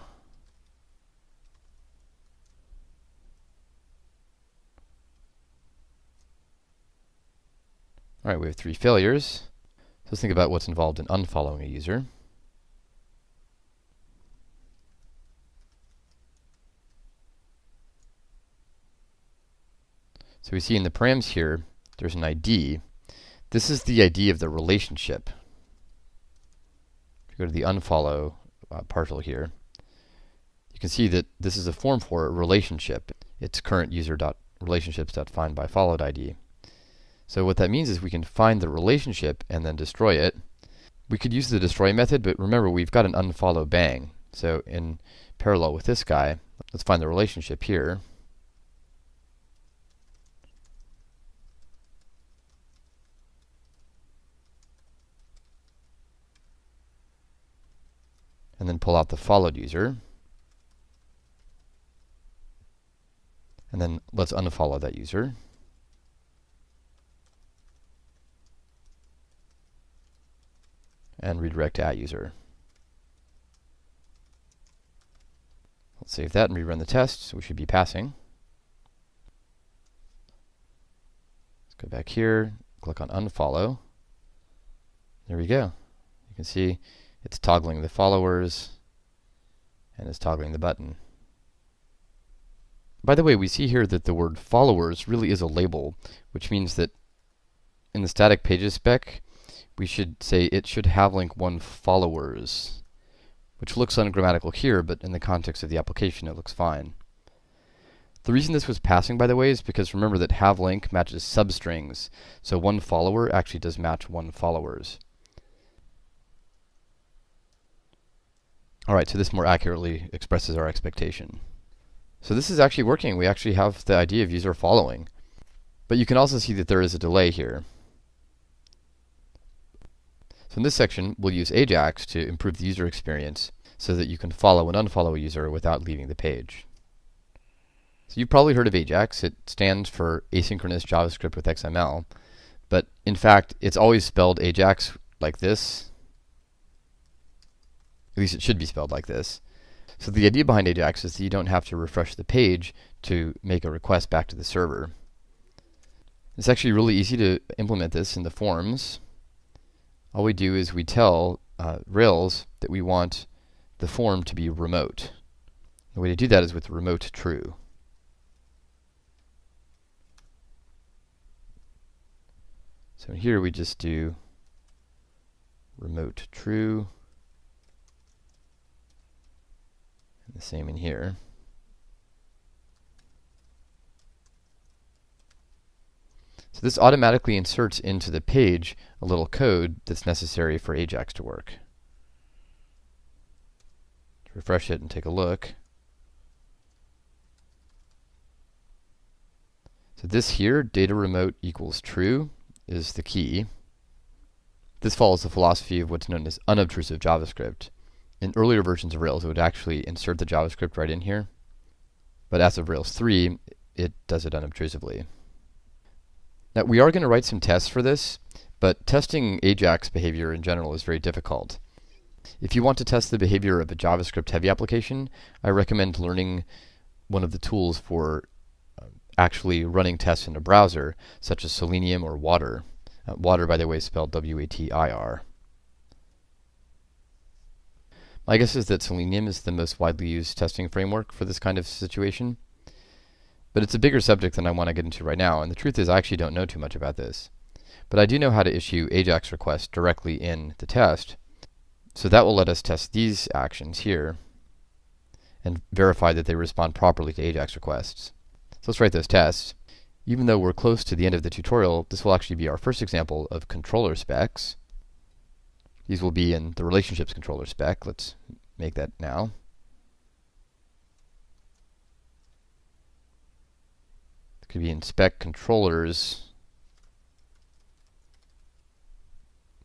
S1: All right, we have 3 failures. So let's think about what's involved in unfollowing a user. So we see in the params here, there's an ID. This is the ID of the relationship. If you go to the unfollow partial here, you can see that this is a form for a relationship. It's current user.relationships.findByFollowed ID. So what that means is we can find the relationship and then destroy it. We could use the destroy method, but remember we've got an unfollow bang. So in parallel with this guy, let's find the relationship here. And then pull out the followed user. And then let's unfollow that user. And redirect to @user. Let's save that and rerun the test, so we should be passing. Let's go back here, click on unfollow. There we go. You can see it's toggling the followers and it's toggling the button. By the way, we see here that the word followers really is a label, which means that in the static pages spec, we should say it should have link 1 followers, which looks ungrammatical here, but in the context of the application, it looks fine. The reason this was passing, by the way, is because remember that have link matches substrings, so 1 follower actually does match 1 followers. Alright, so this more accurately expresses our expectation. So this is actually working. We actually have the idea of user following. But you can also see that there is a delay here. So in this section, we'll use Ajax to improve the user experience so that you can follow and unfollow a user without leaving the page. So you've probably heard of Ajax. It stands for Asynchronous JavaScript with XML. But in fact, it's always spelled Ajax like this. At least it should be spelled like this. So the idea behind Ajax is that you don't have to refresh the page to make a request back to the server. It's actually really easy to implement this in the forms. All we do is we tell Rails that we want the form to be remote. The way to do that is with remote true. So here we just do remote true. And the same in here. So this automatically inserts into the page a little code that's necessary for Ajax to work. Let's refresh it and take a look. So this here, data remote equals true, is the key. This follows the philosophy of what's known as unobtrusive JavaScript. In earlier versions of Rails, it would actually insert the JavaScript right in here. But as of Rails 3, it does it unobtrusively. Now, we are going to write some tests for this, but testing Ajax behavior in general is very difficult. If you want to test the behavior of a JavaScript-heavy application, I recommend learning one of the tools for actually running tests in a browser, such as Selenium or Water. Water, by the way, is spelled W-A-T-I-R. My guess is that Selenium is the most widely used testing framework for this kind of situation. But it's a bigger subject than I want to get into right now, and the truth is I actually don't know too much about this. But I do know how to issue Ajax requests directly in the test, so that will let us test these actions here and verify that they respond properly to Ajax requests. So let's write those tests. Even though we're close to the end of the tutorial, this will actually be our first example of controller specs. These will be in the relationships controller spec. Let's make that now. It could be in spec controllers,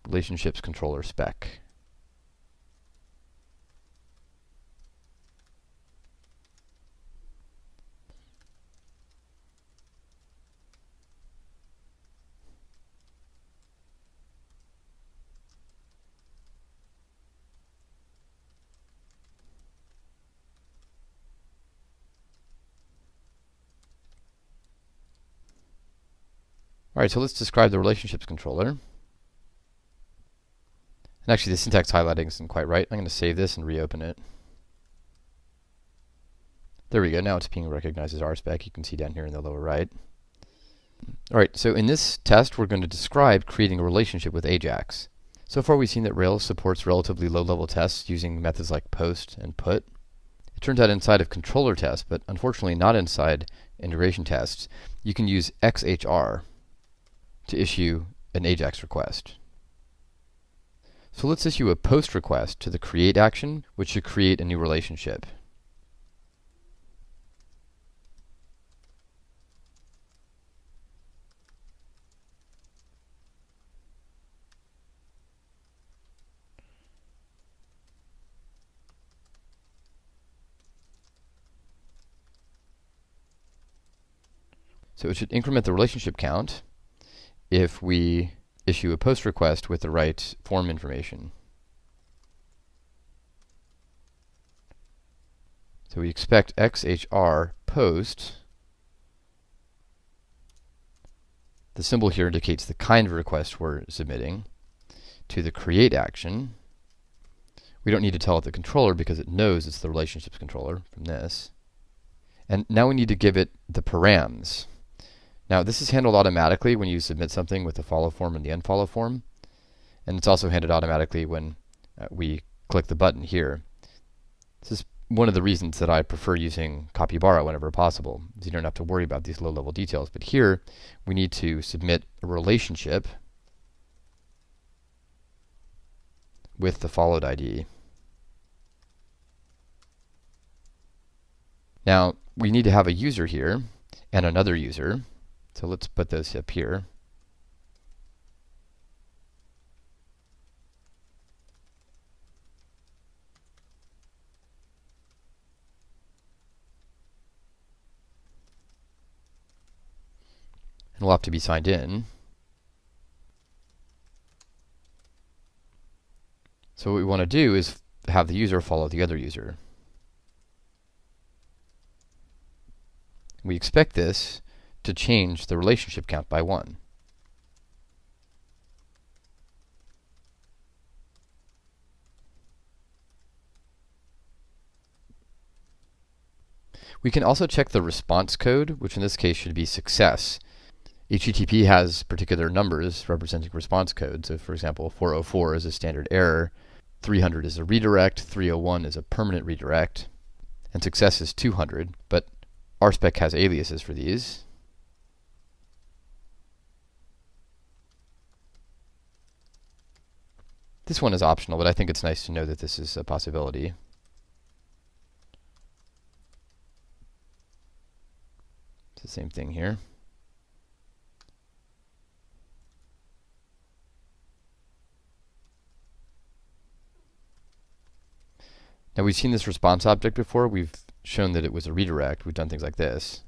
S1: relationships controller spec. Alright, so let's describe the relationships controller. And actually the syntax highlighting isn't quite right. I'm going to save this and reopen it. There we go. Now it's being recognized as RSpec. You can see down here in the lower right. Alright, so in this test we're going to describe creating a relationship with Ajax. So far we've seen that Rails supports relatively low-level tests using methods like post and put. It turns out inside of controller tests, but unfortunately not inside integration tests, you can use XHR to issue an Ajax request. So let's issue a post request to the create action, which should create a new relationship. So it should increment the relationship count if we issue a post request with the right form information. So we expect XHR post. The symbol here indicates the kind of request we're submitting to the create action. We don't need to tell it the controller because it knows it's the relationships controller from this. And now we need to give it the params. Now this is handled automatically when you submit something with the follow form and the unfollow form. And it's also handled automatically when we click the button here. This is one of the reasons that I prefer using Capybara whenever possible, is you don't have to worry about these low-level details. But here, we need to submit a relationship with the followed ID. Now, we need to have a user here and another user. So let's put those up here. And we'll have to be signed in. So what we want to do is have the user follow the other user. We expect this to change the relationship count by 1. We can also check the response code, which in this case should be success. HTTP has particular numbers representing response code. So for example, 404 is a standard error, 300 is a redirect, 301 is a permanent redirect, and success is 200. But RSpec has aliases for these. This one is optional, but I think it's nice to know that this is a possibility. It's the same thing here. Now we've seen this response object before. We've shown that it was a redirect. We've done things like this.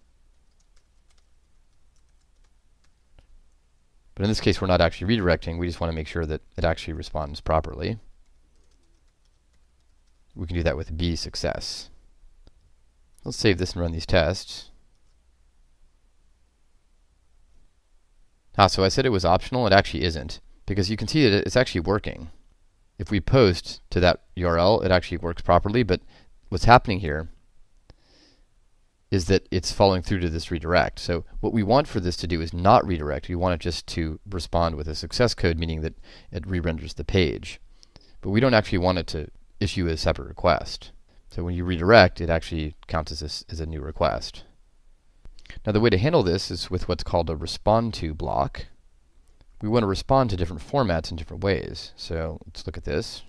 S1: But in this case, we're not actually redirecting. We just want to make sure that it actually responds properly. We can do that with B success. Let's save this and run these tests. So I said it was optional. It actually isn't, because you can see that it's actually working. If we post to that URL, it actually works properly, but what's happening here is that it's following through to this redirect. So what we want for this to do is not redirect. We want it just to respond with a success code, meaning that it re-renders the page. But we don't actually want it to issue a separate request. So when you redirect, it actually counts as a new request. Now the way to handle this is with what's called a respond to block. We want to respond to different formats in different ways. So let's look at this.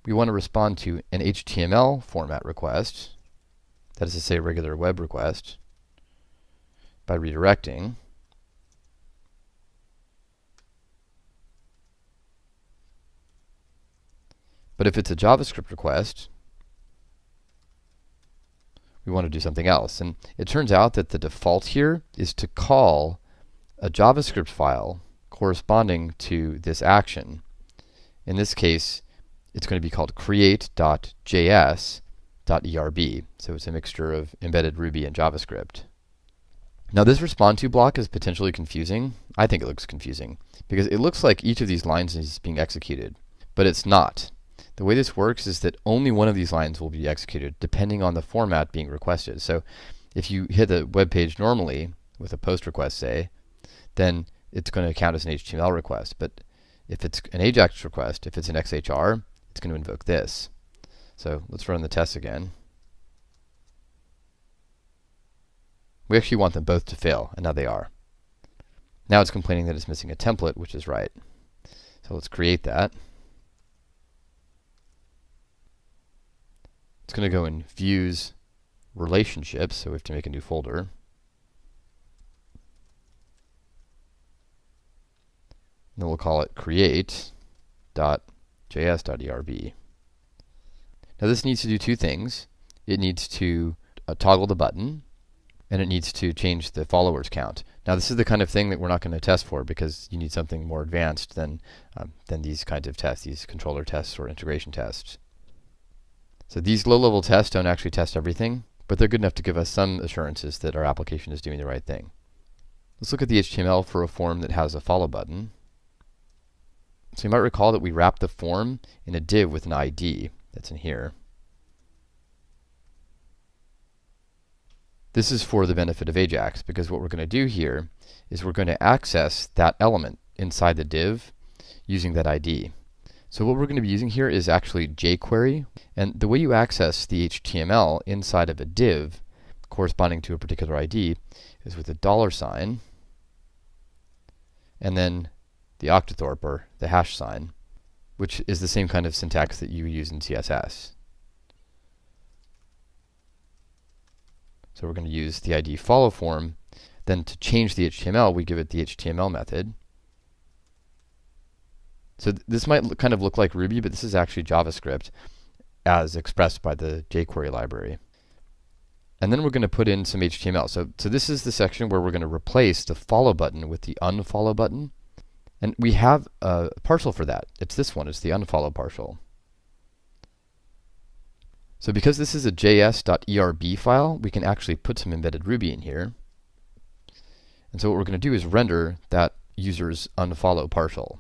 S1: We want to respond to an HTML format request, that is to say a regular web request, by redirecting. But if it's a JavaScript request, we want to do something else. And it turns out that the default here is to call a JavaScript file corresponding to this action. In this case, it's going to be called create.js.erb. So it's a mixture of embedded Ruby and JavaScript. Now this respond to block is potentially confusing. I think it looks confusing because it looks like each of these lines is being executed, but it's not. The way this works is that only one of these lines will be executed depending on the format being requested. So if you hit a web page normally with a post request, say, then it's going to count as an HTML request. But if it's an AJAX request, if it's an XHR, it's going to invoke this. So let's run the tests again. We actually want them both to fail, and now they are. Now it's complaining that it's missing a template, which is right. So let's create that. It's going to go in Views, Relationships, so we have to make a new folder. And then we'll call it create.js.erb. Now this needs to do two things. It needs to toggle the button, and it needs to change the followers count. Now this is the kind of thing that we're not going to test for because you need something more advanced than these kinds of tests, these controller tests or integration tests. So these low-level tests don't actually test everything, but they're good enough to give us some assurances that our application is doing the right thing. Let's look at the HTML for a form that has a follow button. So you might recall that we wrapped the form in a div with an ID that's in here. This is for the benefit of Ajax, because what we're going to do here is we're going to access that element inside the div using that ID. So what we're going to be using here is actually jQuery, and the way you access the HTML inside of a div corresponding to a particular ID is with a $, and then the octothorpe, or the hash sign, which is the same kind of syntax that you use in CSS. So we're going to use the ID follow form. Then to change the HTML, we give it the HTML method. So this might kind of look like Ruby, but this is actually JavaScript as expressed by the jQuery library. And then we're going to put in some HTML. So this is the section where we're going to replace the follow button with the unfollow button. And we have a partial for that. It's this one. It's the unfollow partial. So because this is a js.erb file, we can actually put some embedded Ruby in here. And so what we're going to do is render that user's unfollow partial.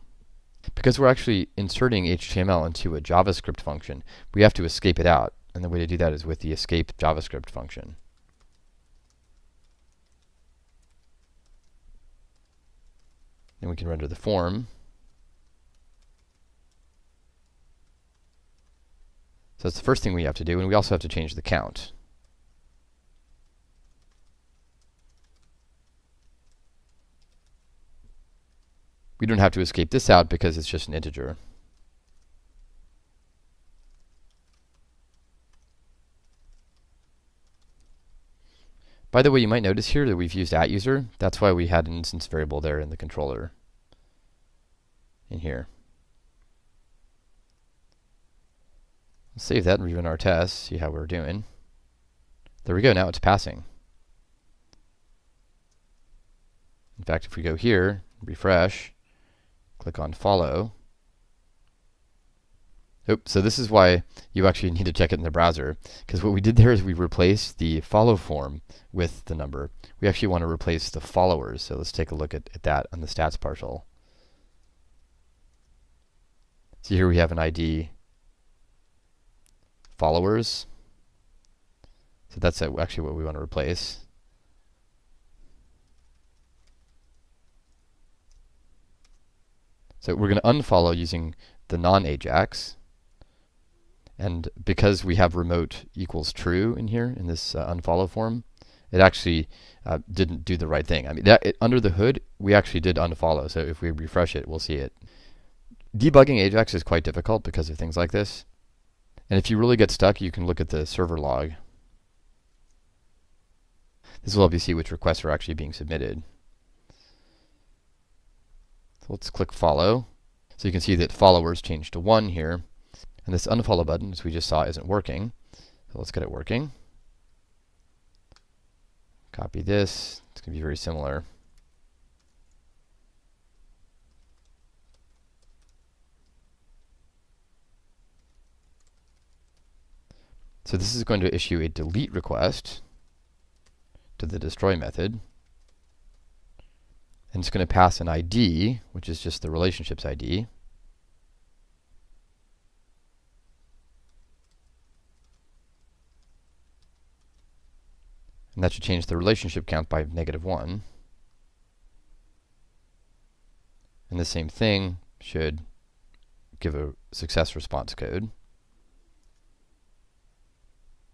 S1: Because we're actually inserting HTML into a JavaScript function, we have to escape it out. And the way to do that is with the escape JavaScript function. Then we can render the form. So that's the first thing we have to do, and we also have to change the count. We don't have to escape this out because it's just an integer. By the way, you might notice here that we've used @user. That's why we had an instance variable there in the controller in here. Let's save that and rerun our tests, see how we're doing. There we go, now it's passing. In fact, if we go here, refresh, click on follow. Oops, so this is why you actually need to check it in the browser, because what we did there is we replaced the follow form with the number. We actually want to replace the followers, so let's take a look at that on the stats partial. So here we have an ID followers. So that's actually what we want to replace. So we're going to unfollow using the non-Ajax. And because we have remote equals true in here, in this unfollow form, it actually didn't do the right thing. I mean, under the hood, we actually did unfollow. So if we refresh it, we'll see it. Debugging Ajax is quite difficult because of things like this. And if you really get stuck, you can look at the server log. This will help you see which requests are actually being submitted. So let's click follow. So you can see that followers changed to 1 here. And this unfollow button, as we just saw, isn't working. So let's get it working. Copy this. It's going to be very similar. So this is going to issue a delete request to the destroy method. And it's going to pass an ID, which is just the relationships ID. And that should change the relationship count by -1. And the same thing should give a success response code.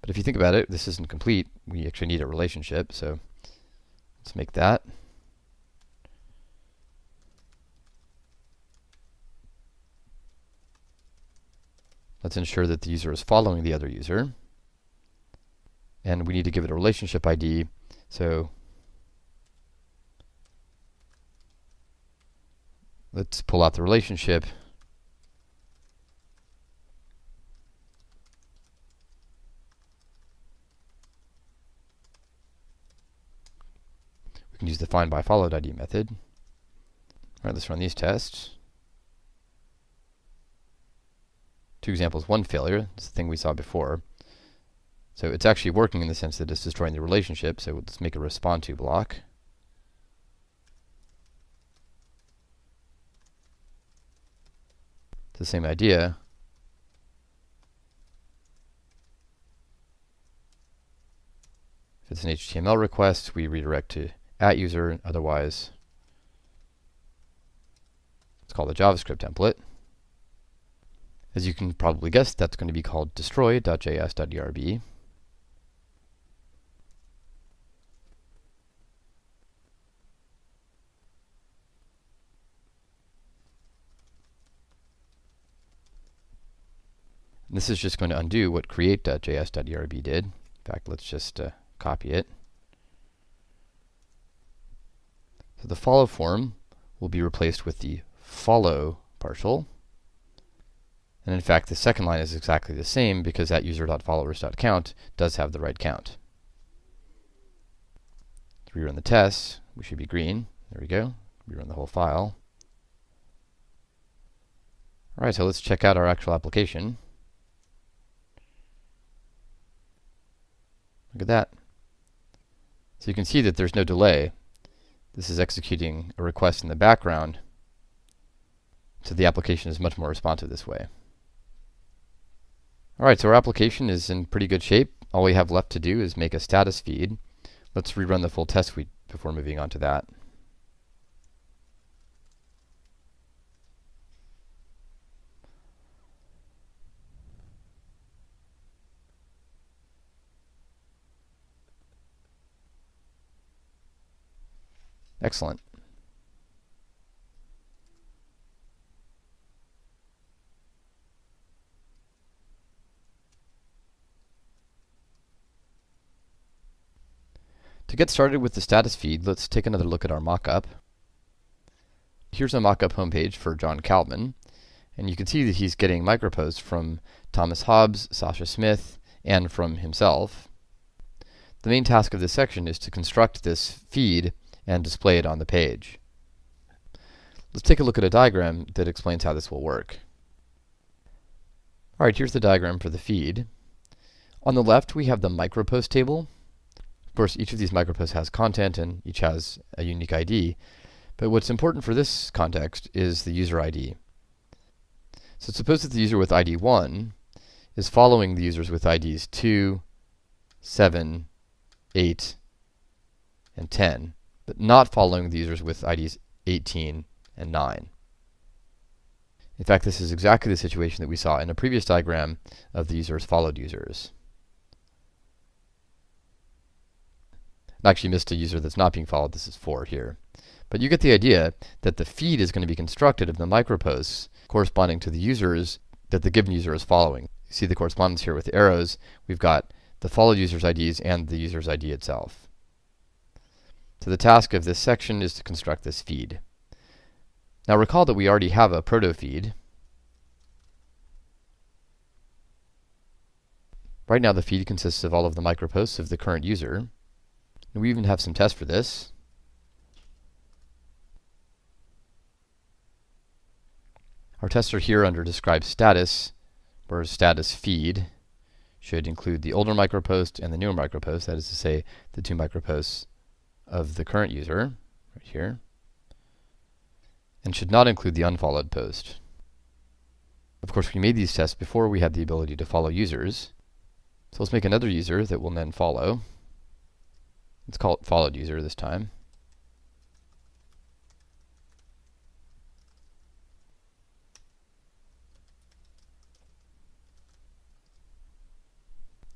S1: But if you think about it, this isn't complete. We actually need a relationship, so let's make that. Let's ensure that the user is following the other user. And we need to give it a relationship ID. So let's pull out the relationship. We can use the find by followed ID method. All right, let's run these tests. 2 examples, 1 failure. It's the thing we saw before. So it's actually working in the sense that it's destroying the relationship. So let's make a respond to block. the same idea. If it's an HTML request, we redirect to @user, otherwise it's called a JavaScript template. As you can probably guess, that's going to be called destroy.js.erb. And this is just going to undo what create.js.erb did. In fact, let's just copy it. So the follow form will be replaced with the follow partial. And in fact, the second line is exactly the same because @user.followers.count does have the right count. To rerun the test, we should be green. There we go. Rerun the whole file. Alright, so let's check out our actual application. Look at that. So you can see that there's no delay. This is executing a request in the background, so the application is much more responsive this way. Alright, so our application is in pretty good shape. All we have left to do is make a status feed. Let's rerun the full test suite before moving on to that. Excellent. To get started with the status feed, let's take another look at our mockup. Here's a mockup homepage for John Kalbman, and you can see that he's getting microposts from Thomas Hobbes, Sasha Smith, and from himself. The main task of this section is to construct this feed and display it on the page. Let's take a look at a diagram that explains how this will work. Alright, here's the diagram for the feed. On the left, we have the micropost table. Of course, each of these microposts has content and each has a unique ID. But what's important for this context is the user ID. So suppose that the user with ID 1 is following the users with IDs 2, 7, 8, and 10, but not following the users with IDs 18 and 9. In fact, this is exactly the situation that we saw in a previous diagram of the users followed users. I actually missed a user that's not being followed. This is 4 here. But you get the idea that the feed is going to be constructed of the microposts corresponding to the users that the given user is following. You see the correspondence here with the arrows. We've got the followed user's IDs and the user's ID itself. So the task of this section is to construct this feed. Now recall that we already have a proto feed. Right now the feed consists of all of the microposts of the current user. And we even have some tests for this. Our tests are here under describe status, where status feed should include the older micropost and the newer micropost, that is to say, the 2 microposts of the current user, right here, and should not include the unfollowed post. Of course, we made these tests before we had the ability to follow users. So let's make another user that will then follow. Let's call it followed user this time.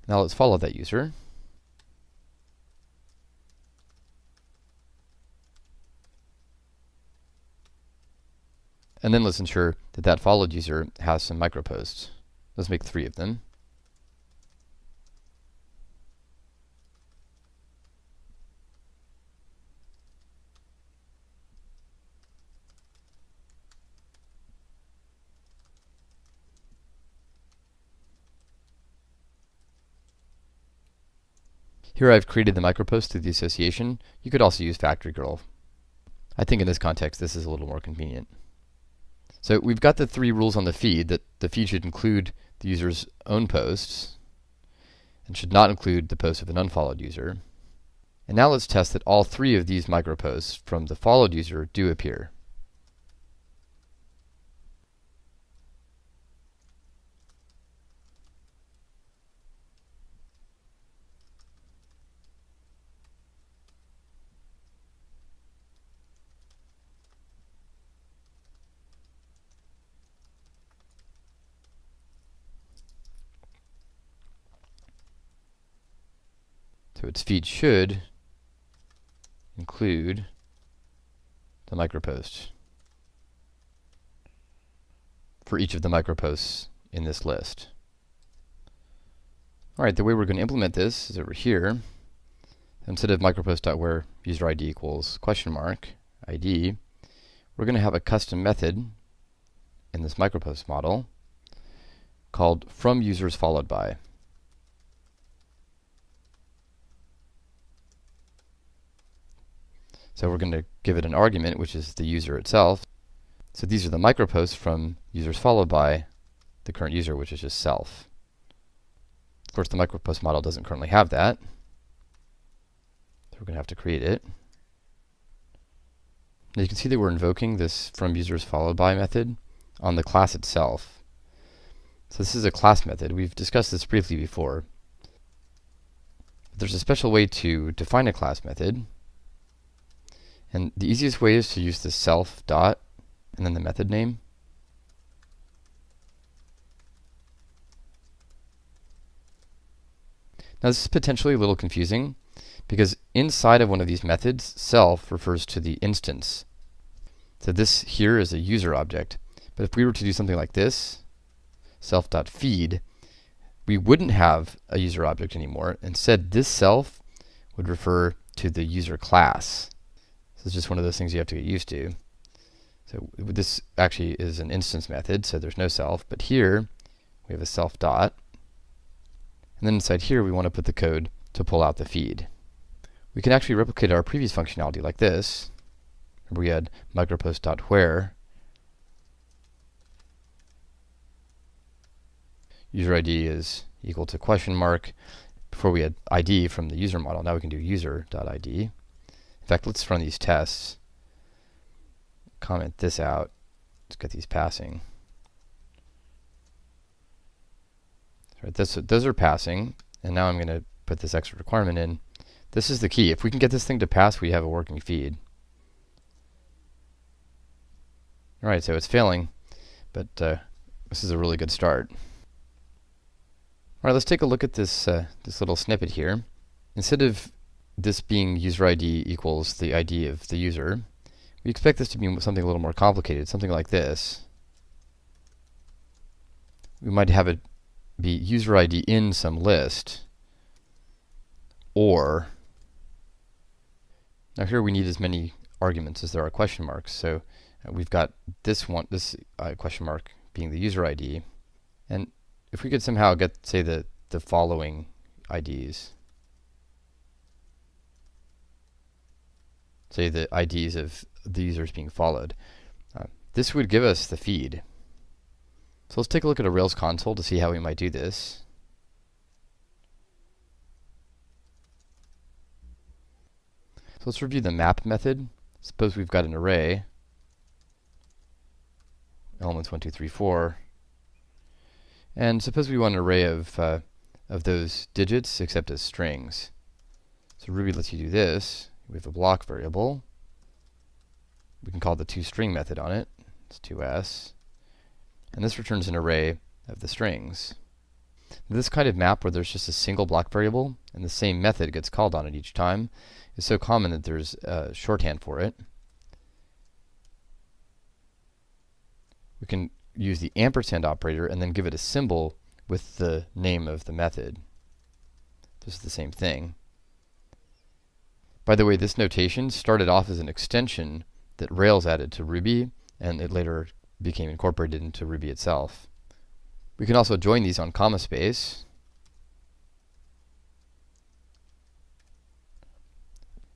S1: Now let's follow that user. And then let's ensure that that followed user has some microposts. Let's make 3 of them. Here I've created the micropost through the association. You could also use factory girl. I think in this context this is a little more convenient. So we've got the 3 rules on the feed, that the feed should include the user's own posts and should not include the post of an unfollowed user. And now let's test that all 3 of these microposts from the followed user do appear. So its feed should include the micropost for each of the microposts in this list. Alright, the way we're going to implement this is over here. Instead of micropost.where user ID equals $ID, we're going to have a custom method in this micropost model called FromUsersFollowedBy. So we're going to give it an argument, which is the user itself. So these are the microposts from users followed by the current user, which is just self. Of course, the micropost model doesn't currently have that, so we're going to have to create it. Now you can see that we're invoking this FromUsersFollowedBy method on the class itself. So this is a class method. We've discussed this briefly before. There's a special way to define a class method, and the easiest way is to use the self dot and then the method name. Now this is potentially a little confusing because inside of one of these methods, self refers to the instance. So this here is a user object. But if we were to do something like this, self.feed, we wouldn't have a user object anymore. Instead, this self would refer to the user class. So it's just one of those things you have to get used to. So this actually is an instance method, so there's no self. But here, we have a self dot. And then inside here, we want to put the code to pull out the feed. We can actually replicate our previous functionality like this. Remember we had micropost.where user ID is equal to question mark. Before we had ID from the user model, now we can do user.id. In fact, let's run these tests. Comment this out. Let's get these passing. Right, those are passing, and now I'm going to put this extra requirement in. This is the key. If we can get this thing to pass, we have a working feed. Alright, so it's failing, but this is a really good start. Alright, let's take a look at this, this little snippet here. Instead of this being user ID equals the ID of the user, we expect this to be something a little more complicated, something like this. We might have it be user ID in some list, or now here we need as many arguments as there are question marks. So we've got this one, this question mark being the user ID, and if we could somehow get, say, the following IDs, say the IDs of the users being followed, this would give us the feed. So let's take a look at a Rails console to see how we might do this. So let's review the map method. Suppose we've got an array, elements 1, 2, 3, 4, and suppose we want an array of those digits except as strings. So Ruby lets you do this. We have a block variable. We can call the toString method on it. It's 2s. And this returns an array of the strings. This kind of map where there's just a single block variable and the same method gets called on it each time is so common that there's a shorthand for it. We can use the ampersand operator and then give it a symbol with the name of the method. This is the same thing. By the way, this notation started off as an extension that Rails added to Ruby, and it later became incorporated into Ruby itself. We can also join these on comma space.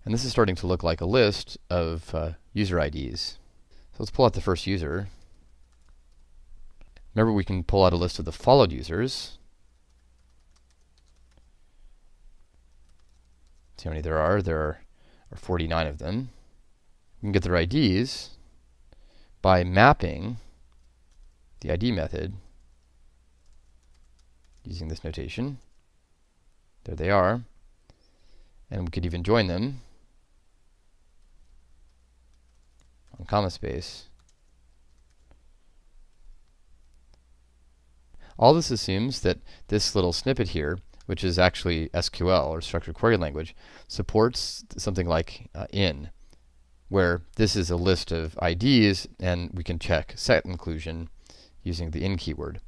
S1: And this is starting to look like a list of user IDs. So let's pull out the first user. Remember, we can pull out a list of the followed users. See how many there are. There are 49 of them. We can get their IDs by mapping the ID method using this notation. There they are. And we could even join them on comma space. All this assumes that this little snippet here which is actually SQL, or structured query language, supports something like in, where this is a list of IDs, and we can check set inclusion using the in keyword.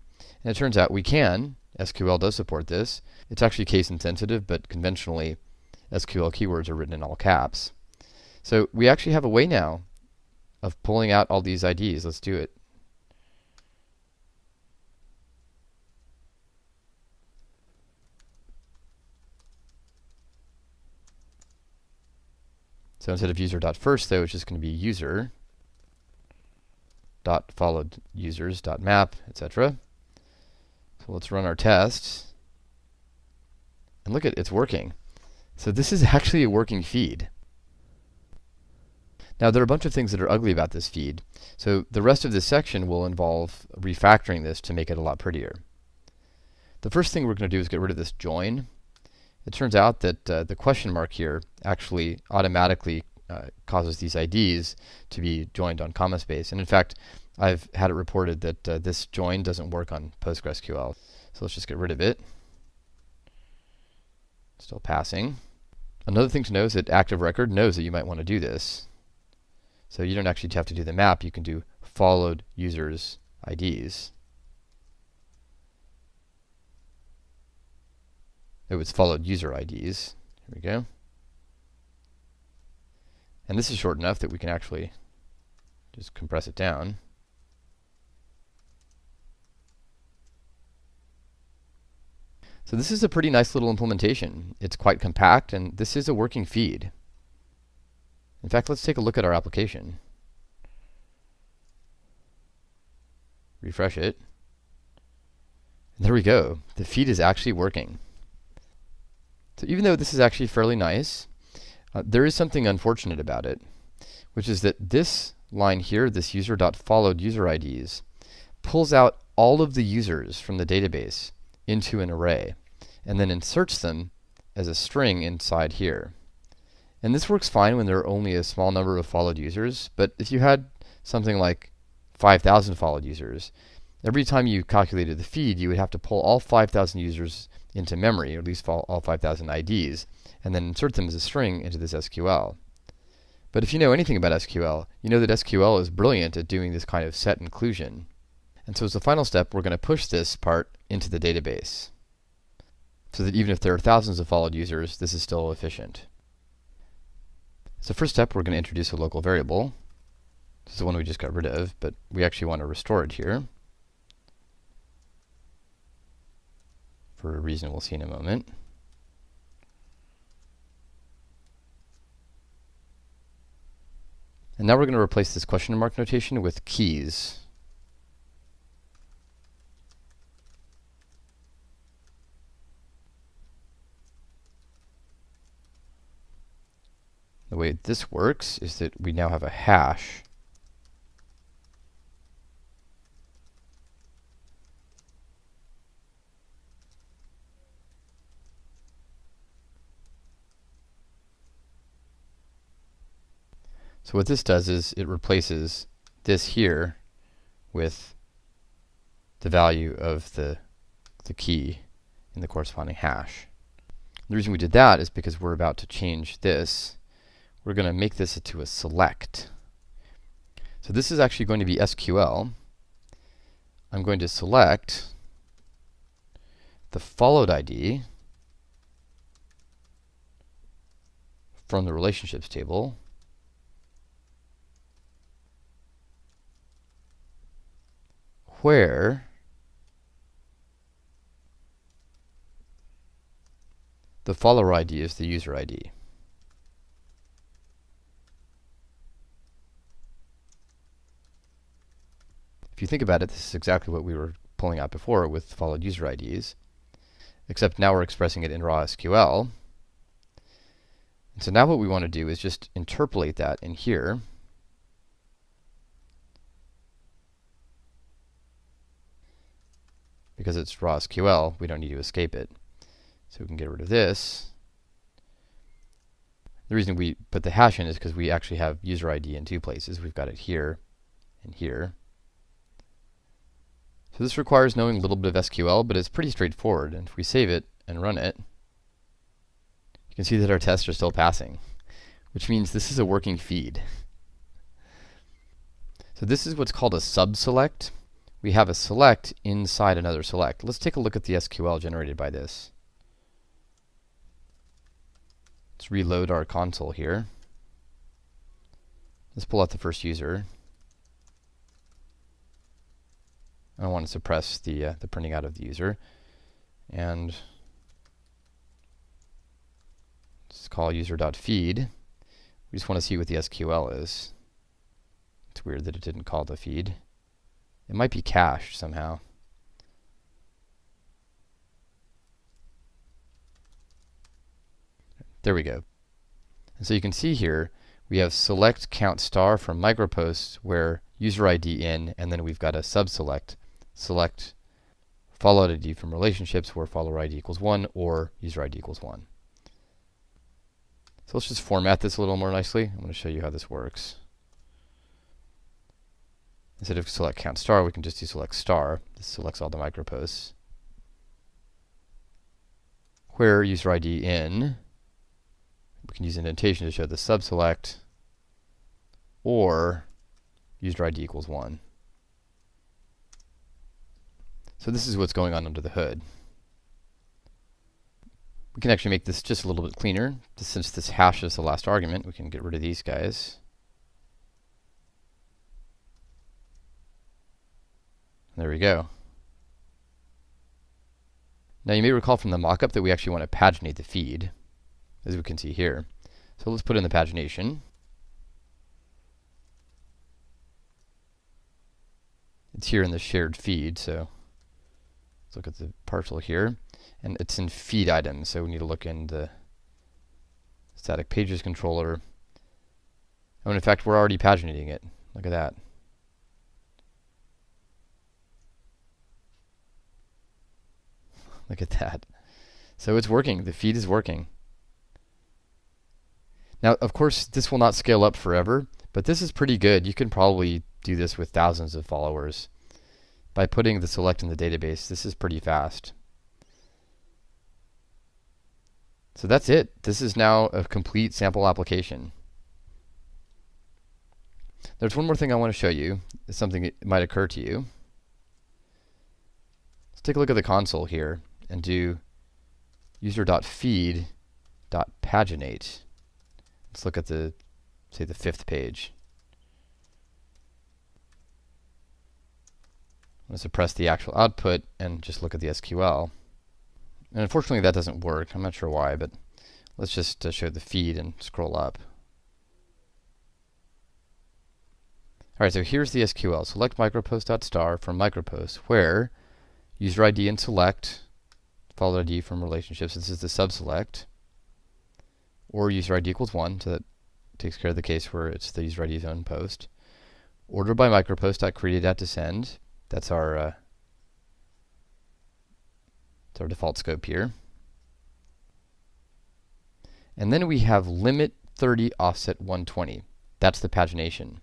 S1: And it turns out we can. SQL does support this. It's actually case insensitive, but conventionally SQL keywords are written in all caps. So we actually have a way now of pulling out all these IDs. Let's do it. So instead of user.first, though, it's just going to be user dot followed users dot map, etc. So let's run our test. And look at it's working. So this is actually a working feed. Now there are a bunch of things that are ugly about this feed. So the rest of this section will involve refactoring this to make it a lot prettier. The first thing we're going to do is get rid of this join. It turns out that the question mark here actually automatically causes these IDs to be joined on comma space. And in fact, I've had it reported that this join doesn't work on PostgreSQL. So let's just get rid of it. Still passing. Another thing to know is that Active Record knows that you might want to do this. So you don't actually have to do the map. You can do followed users IDs. Oh, it's followed user IDs. Here we go. And this is short enough that we can actually just compress it down. So this is a pretty nice little implementation. It's quite compact, and this is a working feed. In fact, let's take a look at our application. Refresh it. And there we go. The feed is actually working. So even though this is actually fairly nice, there is something unfortunate about it, which is that this line here, this user.followed user IDs, pulls out all of the users from the database into an array, and then inserts them as a string inside here. And this works fine when there are only a small number of followed users, but if you had something like 5,000 followed users, every time you calculated the feed, you would have to pull all 5,000 users into memory, or at least all 5,000 IDs, and then insert them as a string into this SQL. But if you know anything about SQL, you know that SQL is brilliant at doing this kind of set inclusion. And so as the final step, we're going to push this part into the database, so that even if there are thousands of followed users, this is still efficient. So first step, we're going to introduce a local variable. This is the one we just got rid of, but we actually want to restore it here for a reason we'll see in a moment. And now we're going to replace this question mark notation with keys. The way this works is that we now have a hash. So what this does is it replaces this here with the value of the key in the corresponding hash. The reason we did that is because we're about to change this. We're going to make this into a select. So this is actually going to be SQL. I'm going to select the followed ID from the relationships table, where the follower ID is the user ID. If you think about it, this is exactly what we were pulling out before with followed user IDs, except now we're expressing it in raw SQL. And so now what we want to do is just interpolate that in here. Because it's raw SQL, we don't need to escape it. So we can get rid of this. The reason we put the hash in is because we actually have user ID in two places. We've got it here and here. So this requires knowing a little bit of SQL, but it's pretty straightforward. And if we save it and run it, you can see that our tests are still passing, which means this is a working feed. So this is what's called a subselect. We have a select inside another select. Let's take a look at the SQL generated by this. Let's reload our console here. Let's pull out the first user. I want to suppress the printing out of the user. And let's call user.feed. We just want to see what the SQL is. It's weird that it didn't call the feed. It might be cached somehow. There we go. And so you can see here we have select count star from microposts where user ID in, and then we've got a subselect select follow ID from relationships where follower ID equals 1 or user ID equals 1. So let's just format this a little more nicely. I'm going to show you how this works. Instead of select count star, we can just do select star. This selects all the microposts. Where user ID in, we can use indentation to show the subselect, or user ID equals 1. So this is what's going on under the hood. We can actually make this just a little bit cleaner. Since this hashes the last argument, we can get rid of these guys. There we go. Now you may recall from the mockup that we actually want to paginate the feed, as we can see here. So let's put in the pagination. It's here in the shared feed, so let's look at the partial here. And it's in feed items, so we need to look in the static pages controller. Oh, and in fact, we're already paginating it. Look at that. Look at that. So it's working. The feed is working. Now, of course, this will not scale up forever, but this is pretty good. You can probably do this with thousands of followers. By putting the select in the database, this is pretty fast. So that's it. This is now a complete sample application. There's one more thing I want to show you. It's something that might occur to you. Let's take a look at the console here and do user.feed.paginate. Let's look at the, say, the 5th page. I'm going to suppress the actual output and just look at the SQL. And unfortunately that doesn't work. I'm not sure why, but let's just show the feed and scroll up. Alright, so here's the SQL. Select micropost.star from micropost where user ID and select, follow ID from relationships, this is the subselect, or user ID equals 1, so that takes care of the case where it's the user ID's own post. Order by micropost.created.descend, that's our default scope here. And then we have limit 30 offset 120. That's the pagination.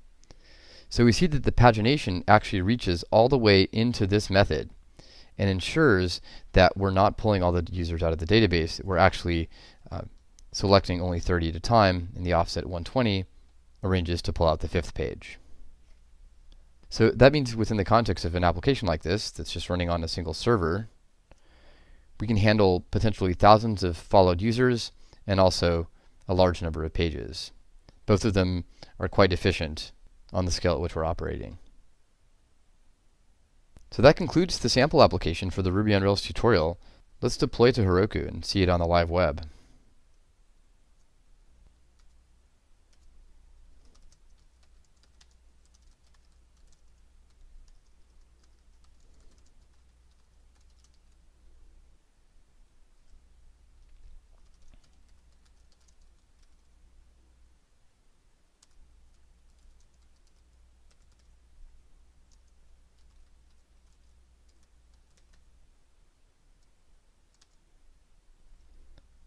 S1: So we see that the pagination actually reaches all the way into this method and ensures that we're not pulling all the users out of the database. We're actually selecting only 30 at a time, and the offset 120 arranges to pull out the 5th page. So that means within the context of an application like this that's just running on a single server, we can handle potentially thousands of followed users and also a large number of pages. Both of them are quite efficient on the scale at which we're operating. So that concludes the sample application for the Ruby on Rails tutorial. Let's deploy to Heroku and see it on the live web.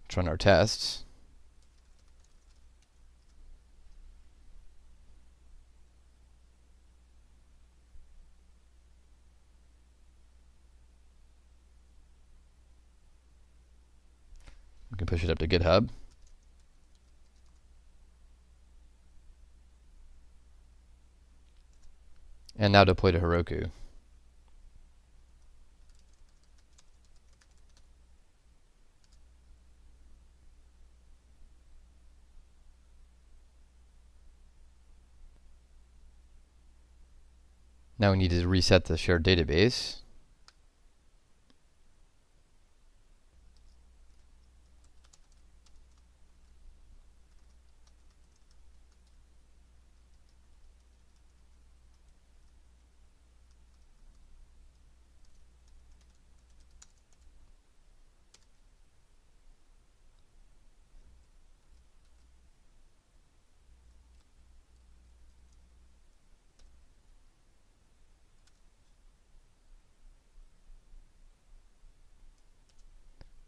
S1: Let's run our tests. can push it up to GitHub. And now deploy to Heroku. Now we need to reset the shared database.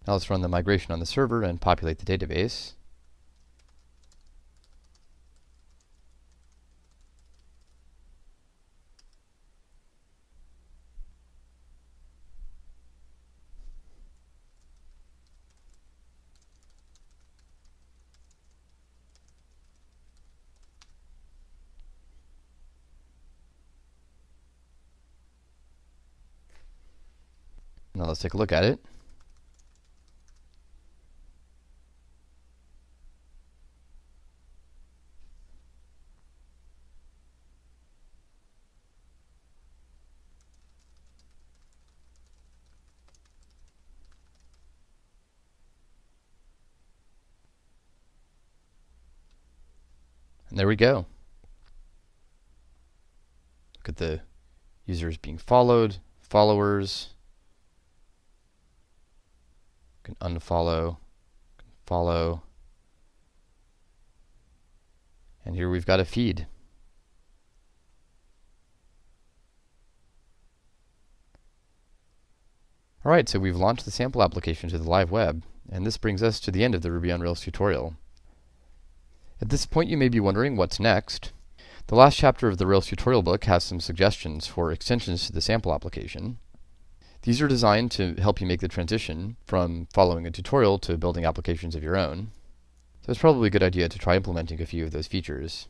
S1: Now let's run the migration on the server and populate the database. Now let's take a look at it. And there we go. Look at the users being followed, followers. You can unfollow, follow. And here we've got a feed. Alright, so we've launched the sample application to the live web, and this brings us to the end of the Ruby on Rails tutorial. At this point you may be wondering what's next. The last chapter of the Rails tutorial book has some suggestions for extensions to the sample application. These are designed to help you make the transition from following a tutorial to building applications of your own. So it's probably a good idea to try implementing a few of those features.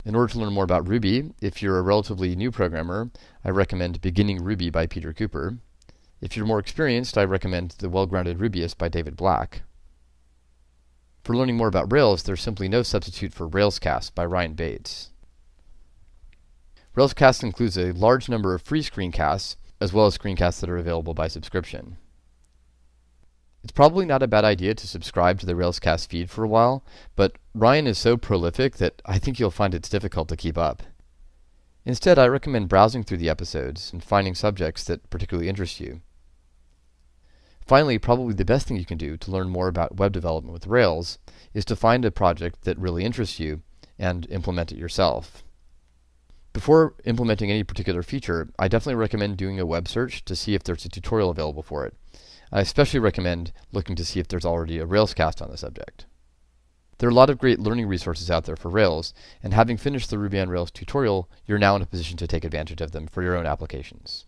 S1: In order to learn more about Ruby, if you're a relatively new programmer, I recommend Beginning Ruby by Peter Cooper. If you're more experienced, I recommend The Well-Grounded Rubyist by David Black. For learning more about Rails, there's simply no substitute for Railscast by Ryan Bates. Railscast includes a large number of free screencasts, as well as screencasts that are available by subscription. It's probably not a bad idea to subscribe to the Railscast feed for a while, but Ryan is so prolific that I think you'll find it's difficult to keep up. Instead, I recommend browsing through the episodes and finding subjects that particularly interest you. Finally, probably the best thing you can do to learn more about web development with Rails is to find a project that really interests you and implement it yourself. Before implementing any particular feature, I definitely recommend doing a web search to see if there's a tutorial available for it. I especially recommend looking to see if there's already a Railscast on the subject. There are a lot of great learning resources out there for Rails, and having finished the Ruby on Rails tutorial, you're now in a position to take advantage of them for your own applications.